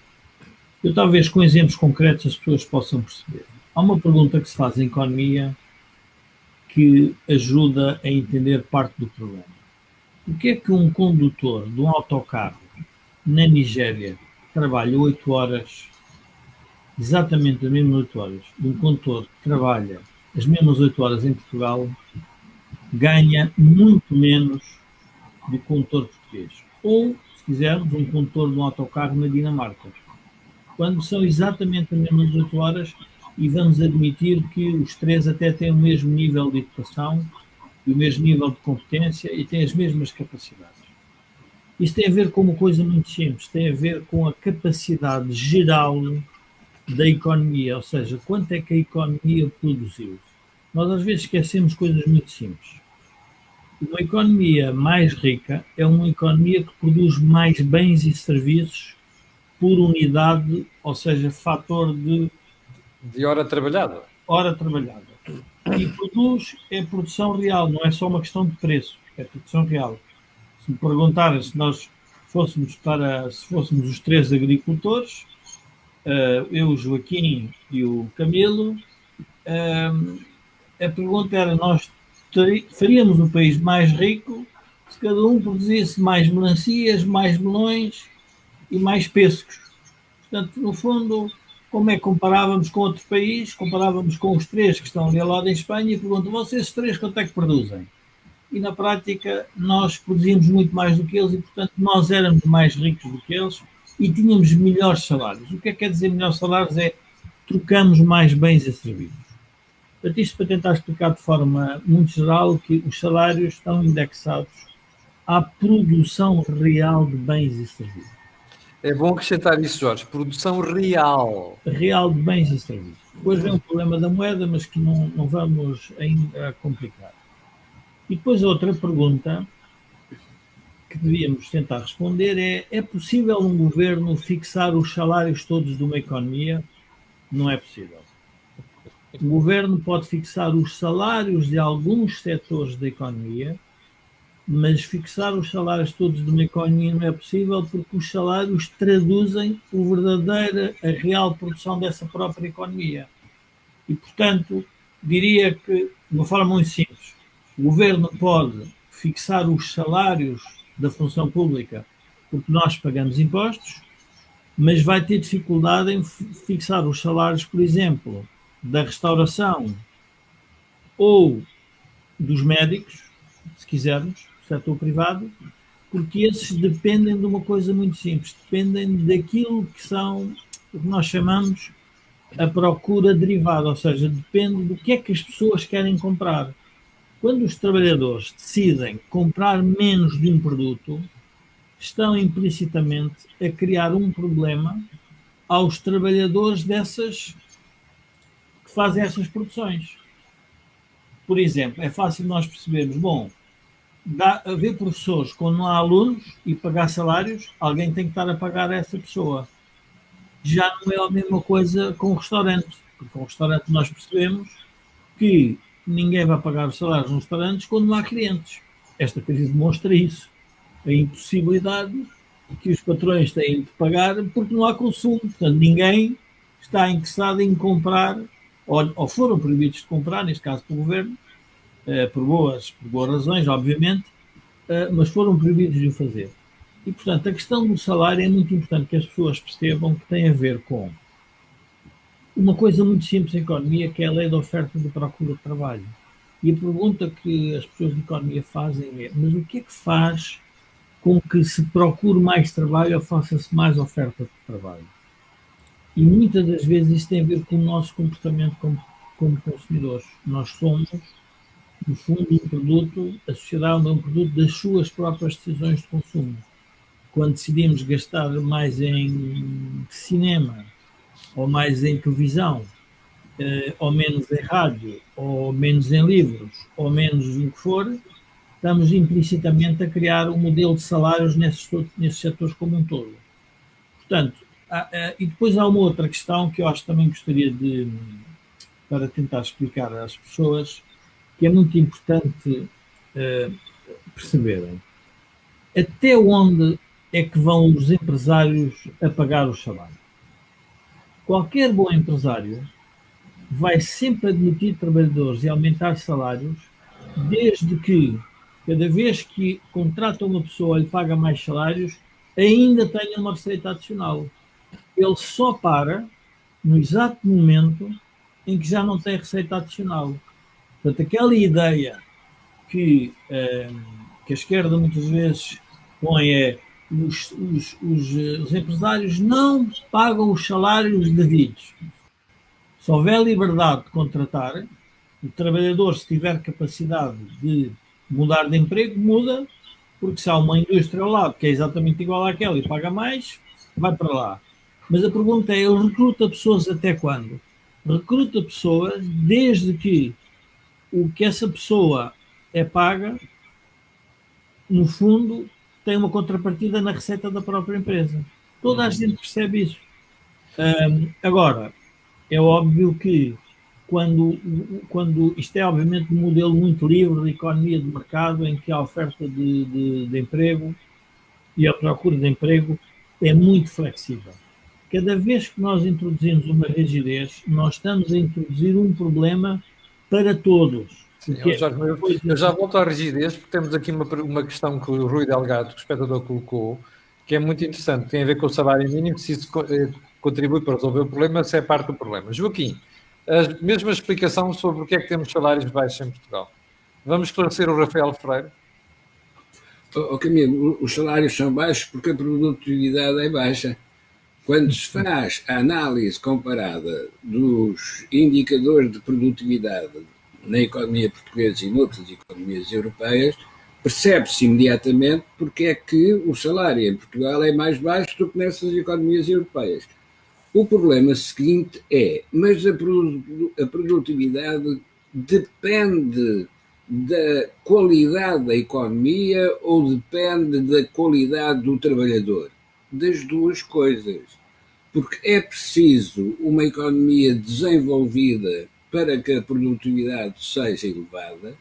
Eu talvez com exemplos concretos as pessoas possam perceber. Há uma pergunta que se faz em economia que ajuda a entender parte do problema. O que é que um condutor de um autocarro na Nigéria trabalha 8 horas, exatamente as mesmas 8 horas, de um condutor que trabalha as mesmas 8 horas em Portugal, ganha muito menos do condutor português? Ou, se quisermos, um condutor de um autocarro na Dinamarca, quando são exatamente as mesmas 8 horas, e vamos admitir que os três até têm o mesmo nível de educação, o mesmo nível de competência e têm as mesmas capacidades. Isso tem a ver com uma coisa muito simples, tem a ver com a capacidade geral da economia, ou seja, quanto é que a economia produziu. Nós às vezes esquecemos coisas muito simples. Uma economia mais rica é uma economia que produz mais bens e serviços por unidade, ou seja, fator de hora trabalhada. Hora trabalhada. e produz é produção real, não é só uma questão de preço, é produção real. Se me perguntarem se nós se fôssemos os três agricultores, eu, o Joaquim e o Camilo, a pergunta era: nós faríamos o país mais rico se cada um produzisse mais melancias, mais melões e mais pêssegos. Portanto, no fundo, como é que comparávamos com outro país? Comparávamos com os três que estão ali ao lado em Espanha e perguntam: vocês três quanto é que produzem? E na prática nós produzíamos muito mais do que eles e, portanto, nós éramos mais ricos do que eles e tínhamos melhores salários. O que é que quer dizer melhores salários? É trocamos mais bens e serviços. Portanto, isto para tentar explicar de forma muito geral que os salários estão indexados à produção real de bens e serviços. É bom acrescentar isso, Jorge. Produção real. Real de bens e serviços. Depois vem o problema da moeda, mas que não vamos ainda complicar. E depois a outra pergunta que devíamos tentar responder é possível um governo fixar os salários todos de uma economia? Não é possível. O governo pode fixar os salários de alguns setores da economia, mas fixar os salários todos de uma economia não é possível porque os salários traduzem a real produção dessa própria economia. E, portanto, diria que, de uma forma muito simples, o governo pode fixar os salários da função pública porque nós pagamos impostos, mas vai ter dificuldade em fixar os salários, por exemplo, da restauração ou dos médicos, se quisermos, do setor privado, porque esses dependem de uma coisa muito simples, dependem daquilo que são o que nós chamamos a procura derivada, ou seja, depende do que é que as pessoas querem comprar. Quando os trabalhadores decidem comprar menos de um produto, estão implicitamente a criar um problema aos trabalhadores que fazem essas produções. Por exemplo, é fácil nós percebermos, bom, haver professores quando não há alunos e pagar salários, alguém tem que estar a pagar a essa pessoa. Já não é a mesma coisa com o restaurante, porque com o restaurante nós percebemos que ninguém vai pagar os salários nos restaurantes quando não há clientes. Esta crise demonstra isso. A impossibilidade que os patrões têm de pagar porque não há consumo. Portanto, ninguém está interessado em comprar, ou foram proibidos de comprar, neste caso pelo governo, por boas razões, obviamente, mas foram proibidos de o fazer. E, portanto, a questão do salário é muito importante que as pessoas percebam que tem a ver com uma coisa muito simples em economia, que é a lei da oferta e da procura de trabalho. E a pergunta que as pessoas de economia fazem é: mas o que é que faz com que se procure mais trabalho ou faça-se mais oferta de trabalho? E muitas das vezes isso tem a ver com o nosso comportamento como consumidores. Nós somos, no fundo, um produto, a sociedade é um produto das suas próprias decisões de consumo. Quando decidimos gastar mais em cinema, ou mais em televisão, ou menos em rádio, ou menos em livros, ou menos no que for, estamos implicitamente a criar um modelo de salários nesses setores como um todo. Portanto, e depois há uma outra questão que eu acho que também gostaria para tentar explicar às pessoas, que é muito importante perceberem. Até onde é que vão os empresários a pagar os salários? Qualquer bom empresário vai sempre admitir trabalhadores e aumentar salários, desde que, cada vez que contrata uma pessoa e lhe paga mais salários, ainda tenha uma receita adicional. Ele só para no exato momento em que já não tem receita adicional. Portanto, aquela ideia que a esquerda muitas vezes põe é os empresários não pagam os salários devidos. Se houver liberdade de contratar, o trabalhador, se tiver capacidade de mudar de emprego, muda, porque se há uma indústria ao lado que é exatamente igual àquela e paga mais, vai para lá. Mas a pergunta é: ele recruta pessoas até quando? Recruta pessoas desde que o que essa pessoa é paga, no fundo, tem uma contrapartida na receita da própria empresa. Toda a gente percebe isso. Agora, é óbvio que quando isto é obviamente um modelo muito livre de economia de mercado, em que a oferta de emprego e a procura de emprego é muito flexível. Cada vez que nós introduzimos uma rigidez, nós estamos a introduzir um problema para todos. Sim, Jorge, eu já volto à rigidez, porque temos aqui uma questão que o Rui Delgado, que o espectador, colocou, que é muito interessante, tem a ver com o salário mínimo, se isso contribui para resolver o problema, se é parte do problema. Joaquim, a mesma explicação sobre o que é que temos salários baixos em Portugal. Vamos esclarecer o Rafael Freire? Camilo, os salários são baixos porque a produtividade é baixa. Quando se faz a análise comparada dos indicadores de produtividade na economia portuguesa e noutras economias europeias, percebe-se imediatamente porque é que o salário em Portugal é mais baixo do que nessas economias europeias. O problema seguinte é, mas a produtividade depende da qualidade da economia ou depende da qualidade do trabalhador? Das duas coisas. Porque é preciso uma economia desenvolvida para que a produtividade seja elevada,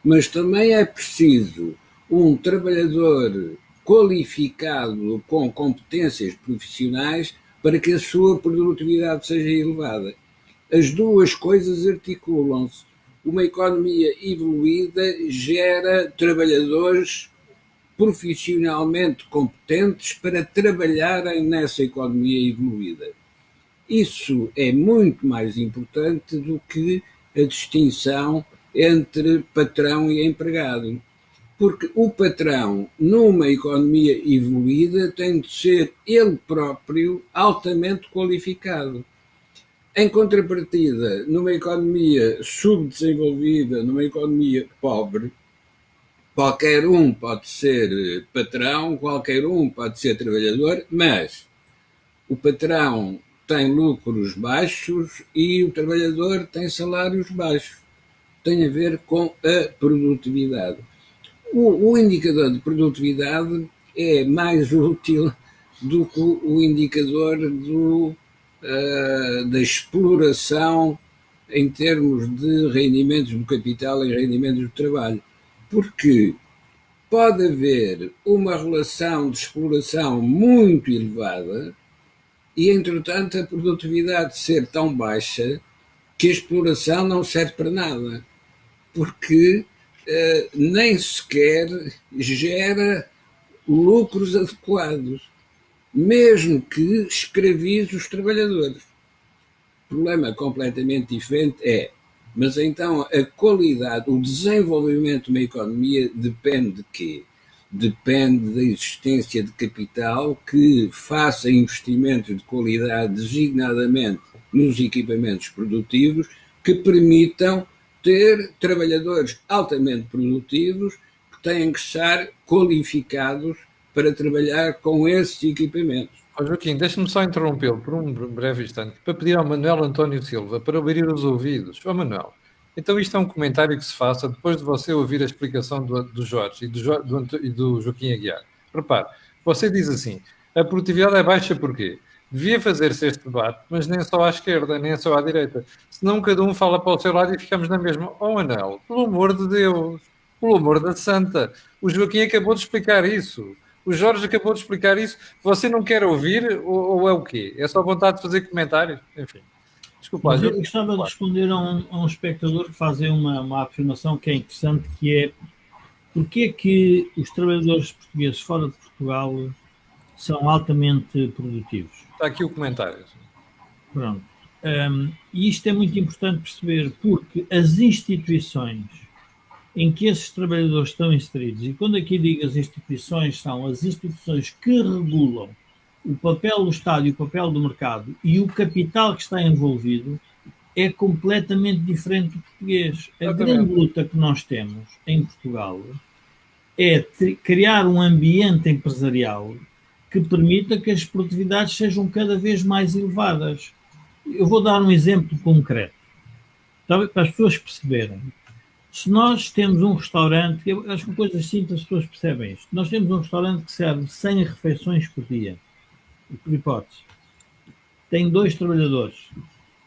mas também é preciso um trabalhador qualificado com competências profissionais para que a sua produtividade seja elevada. As duas coisas articulam-se. Uma economia evoluída gera trabalhadores profissionalmente competentes para trabalharem nessa economia evoluída. Isso é muito mais importante do que a distinção entre patrão e empregado. Porque o patrão, numa economia evoluída, tem de ser ele próprio altamente qualificado. Em contrapartida, numa economia subdesenvolvida, numa economia pobre, qualquer um pode ser patrão, qualquer um pode ser trabalhador, mas o patrão tem lucros baixos e o trabalhador tem salários baixos. Tem a ver com a produtividade. O indicador de produtividade é mais útil do que o indicador da exploração em termos de rendimentos do capital e rendimentos do trabalho. Porque pode haver uma relação de exploração muito elevada e, entretanto, a produtividade ser tão baixa que a exploração não serve para nada, porque nem sequer gera lucros adequados, mesmo que escravize os trabalhadores. O problema completamente diferente é, mas então a qualidade, o desenvolvimento de uma economia depende de quê? Depende da existência de capital que faça investimentos de qualidade, designadamente nos equipamentos produtivos, que permitam ter trabalhadores altamente produtivos que têm que estar qualificados para trabalhar com esses equipamentos. Joaquim, deixa-me só interrompê-lo por um breve instante para pedir ao Manuel António Silva para abrir os ouvidos. Manuel, então isto é um comentário que se faça depois de você ouvir a explicação do Jorge e do Joaquim Aguiar. Repare, você diz assim, a produtividade é baixa porquê? Devia fazer-se este debate, mas nem só à esquerda, nem só à direita. Senão cada um fala para o seu lado e ficamos na mesma. Manuel, pelo amor de Deus, pelo amor da santa, o Joaquim acabou de explicar isso. O Jorge acabou de explicar isso. Você não quer ouvir ou é o quê? É só vontade de fazer comentários? Enfim. Desculpa. Mas eu gostava de responder a um espectador que faz uma afirmação que é interessante, que é porque é que os trabalhadores portugueses fora de Portugal são altamente produtivos? Está aqui o comentário. Pronto. E isto é muito importante perceber, porque as instituições em que esses trabalhadores estão inseridos, e quando aqui digo as instituições, são as instituições que regulam o papel do Estado e o papel do mercado e o capital que está envolvido, é completamente diferente do português. A grande luta que nós temos em Portugal é criar um ambiente empresarial que permita que as produtividades sejam cada vez mais elevadas. Eu vou dar um exemplo concreto, para as pessoas perceberem. Se nós temos um restaurante, eu acho que coisas simples as pessoas percebem isto. Nós temos um restaurante que serve 100 refeições por dia, por hipótese. Tem 2 trabalhadores.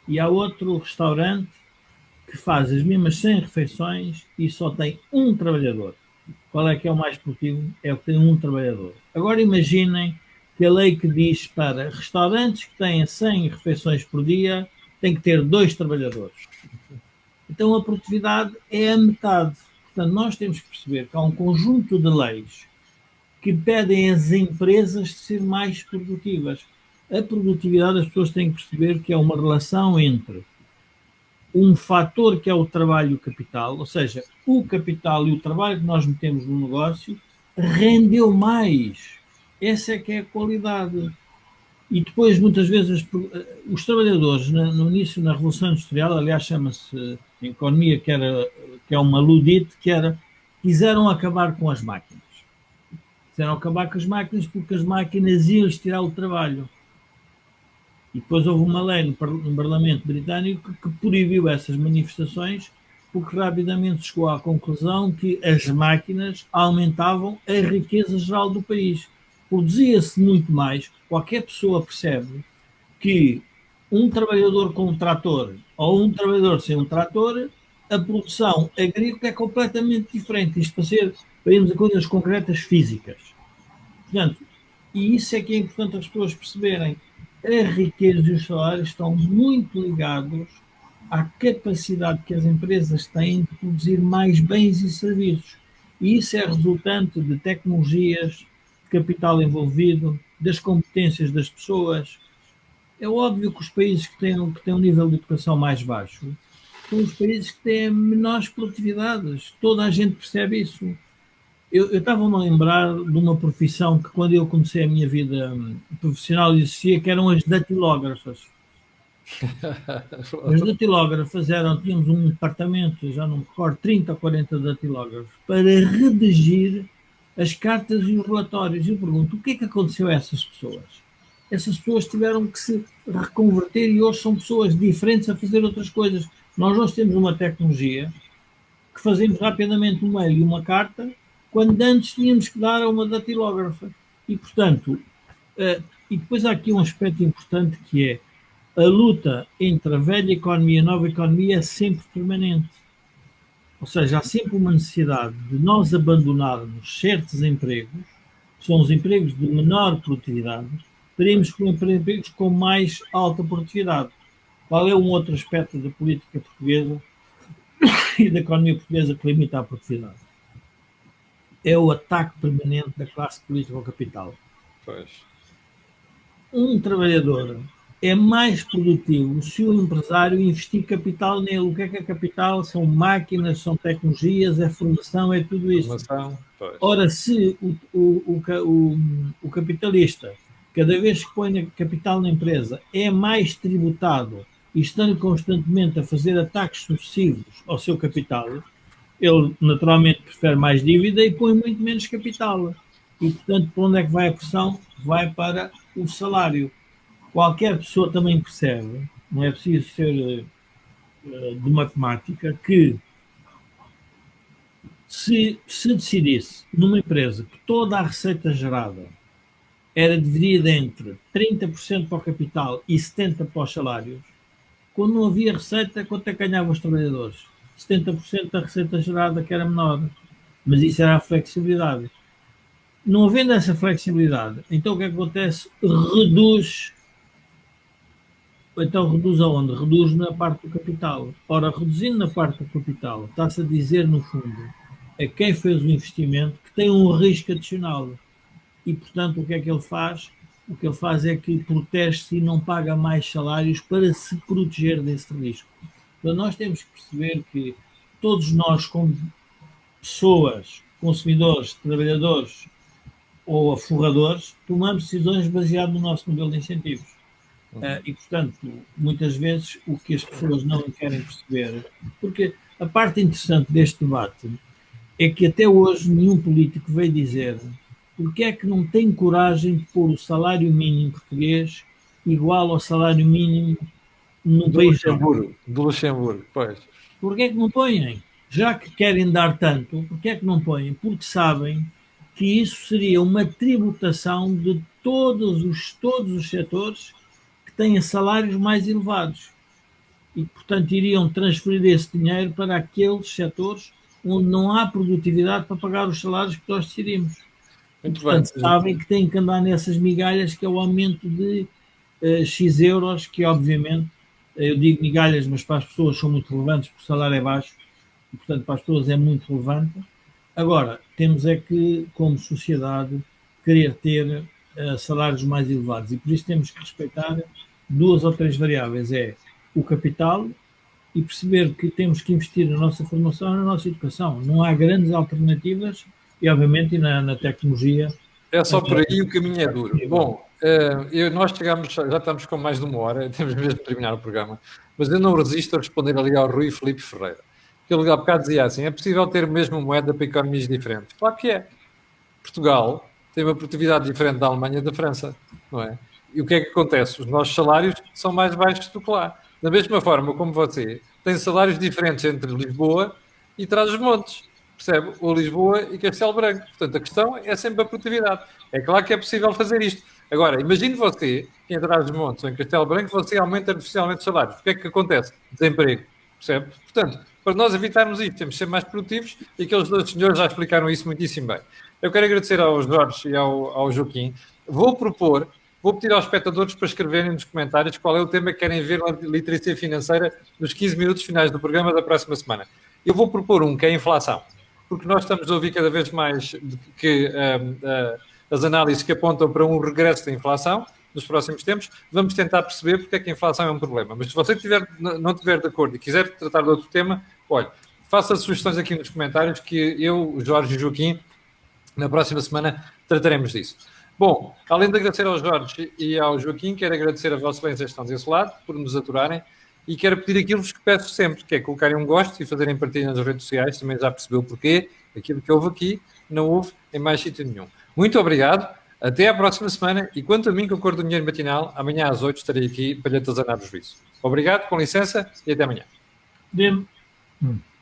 E há outro restaurante que faz as mesmas 100 refeições e só tem um trabalhador. Qual é que é o mais produtivo? É o que tem um trabalhador. Agora imaginem que a lei que diz para restaurantes que têm 100 refeições por dia tem que ter 2 trabalhadores. Então a produtividade é a metade. Portanto, nós temos que perceber que há um conjunto de leis que pedem às empresas de ser mais produtivas. A produtividade, as pessoas têm que perceber que é uma relação entre um fator que é o trabalho e o capital, ou seja, o capital e o trabalho que nós metemos no negócio rendeu mais. Essa é que é a qualidade. E depois, muitas vezes, os trabalhadores, no início, na Revolução Industrial, aliás, chama-se em economia, que é uma ludite, que era, quiseram acabar com as máquinas. Quiseram acabar com as máquinas porque as máquinas iam-lhes tirar o trabalho. E depois houve uma lei no Parlamento Britânico que proibiu essas manifestações porque rapidamente chegou à conclusão que as máquinas aumentavam a riqueza geral do país. Produzia-se muito mais. Qualquer pessoa percebe que um trabalhador com um trator ou um trabalhador sem um trator, a produção agrícola é completamente diferente. Isto para irmos a coisas concretas físicas. Portanto, e isso é que é importante as pessoas perceberem. A riqueza e os salários estão muito ligados à capacidade que as empresas têm de produzir mais bens e serviços. E isso é resultante de tecnologias, de capital envolvido, das competências das pessoas. É óbvio que os países que têm um nível de educação mais baixo são os países que têm menores produtividades. Toda a gente percebe isso. Eu estava-me a lembrar de uma profissão que, quando eu comecei a minha vida profissional, existia, que eram as datilógrafas. As datilógrafas tínhamos um departamento, já não me recordo, 30 ou 40 datilógrafos, para redigir as cartas e os relatórios. Eu pergunto, o que é que aconteceu a essas pessoas? Essas pessoas tiveram que se reconverter e hoje são pessoas diferentes a fazer outras coisas. Nós hoje temos uma tecnologia que fazemos rapidamente um mail e uma carta, quando antes tínhamos que dar a uma datilógrafa. E, portanto, e depois há aqui um aspecto importante que é a luta entre a velha economia e a nova economia é sempre permanente. Ou seja, há sempre uma necessidade de nós abandonarmos certos empregos, que são os empregos de menor produtividade, para irmos para empregos com mais alta produtividade. Qual é um outro aspecto da política portuguesa e da economia portuguesa que limita a produtividade? É o ataque permanente da classe política ao capital. Pois. Um trabalhador é mais produtivo se o empresário investir capital nele. O que é capital? São máquinas, são tecnologias, é formação, é tudo isso. Ora, se o capitalista, cada vez que põe capital na empresa, é mais tributado e estando constantemente a fazer ataques sucessivos ao seu capital, ele naturalmente prefere mais dívida e põe muito menos capital. E, portanto, para onde é que vai a pressão? Vai para o salário. Qualquer pessoa também percebe, não é preciso ser de matemática, que se decidisse numa empresa que toda a receita gerada era dividida entre 30% para o capital e 70% para os salários, quando não havia receita, quanto é que ganhavam os trabalhadores? 70% da receita gerada, que era menor. Mas isso era a flexibilidade. Não havendo essa flexibilidade, então o que acontece? Reduz. Então reduz aonde? Reduz na parte do capital. Ora, reduzindo na parte do capital, está-se a dizer, no fundo, a quem fez o investimento que tem um risco adicional. E, portanto, o que é que ele faz? O que ele faz é que protege-se e não paga mais salários para se proteger desse risco. Então, nós temos que perceber que todos nós, como pessoas, consumidores, trabalhadores ou aforradores, tomamos decisões baseadas no nosso modelo de incentivos. E, portanto, muitas vezes o que as pessoas não querem perceber, porque a parte interessante deste debate é que até hoje nenhum político veio dizer porque é que não tem coragem de pôr o salário mínimo português igual ao salário mínimo no país do Luxemburgo, pois. Porquê é que não põem? Já que querem dar tanto, porquê é que não põem? Porque sabem que isso seria uma tributação de todos os setores que têm salários mais elevados. e, portanto, iriam transferir esse dinheiro para aqueles setores onde não há produtividade para pagar os salários que nós decidimos. E, portanto, sabem que têm que andar nessas migalhas, que é o aumento de X euros, que obviamente, eu digo migalhas, mas para as pessoas são muito relevantes, porque o salário é baixo, e, portanto, para as pessoas é muito relevante. Agora, temos é que, como sociedade, querer ter salários mais elevados, e por isso temos que respeitar 2 ou 3 variáveis, é o capital e perceber que temos que investir na nossa formação e na nossa educação. Não há grandes alternativas e, obviamente, na tecnologia. É só por aí, o caminho é duro. Bom, nós chegamos, já estamos com mais de 1 hora, temos mesmo de terminar o programa, mas eu não resisto a responder ali ao Rui Filipe Ferreira. Ele há bocado dizia assim, é possível ter mesmo moeda para economias diferentes? Claro que é. Portugal tem uma produtividade diferente da Alemanha e da França, não é? E o que é que acontece? Os nossos salários são mais baixos do que lá. Da mesma forma como você tem salários diferentes entre Lisboa e Trás-os-Montes, percebe? Ou Lisboa e Castelo Branco. Portanto, a questão é sempre a produtividade. É claro que é possível fazer isto. Agora, imagine você que em Trás-os-Montes ou em Castelo Branco você aumenta artificialmente os salários. O que é que acontece? Desemprego, percebe? Portanto, para nós evitarmos isto, temos de ser mais produtivos e aqueles 2 senhores já explicaram isso muitíssimo bem. Eu quero agradecer ao Jorge e ao Joaquim. Vou pedir aos espectadores para escreverem nos comentários qual é o tema que querem ver na literacia financeira nos 15 minutos finais do programa da próxima semana. Eu vou propor um, que é a inflação, porque nós estamos a ouvir cada vez mais que as análises que apontam para um regresso da inflação nos próximos tempos. Vamos tentar perceber porque é que a inflação é um problema. Mas se você não estiver de acordo e quiser tratar de outro tema, olha, faça sugestões aqui nos comentários que eu, o Jorge e o Joaquim, na próxima semana trataremos disso. Bom, além de agradecer ao Jorge e ao Joaquim, quero agradecer a Vossa Excelência que estão desse lado, por nos aturarem, e quero pedir aquilo que peço sempre, que é colocarem um gosto e fazerem partilha nas redes sociais, também já percebeu o porquê, aquilo que houve aqui, não houve em mais sítio nenhum. Muito obrigado, até à próxima semana, e quanto a mim, com a Cor do Dinheiro Matinal, amanhã às 8 estarei aqui para lhe atazanar o juízo. Obrigado, com licença, e até amanhã.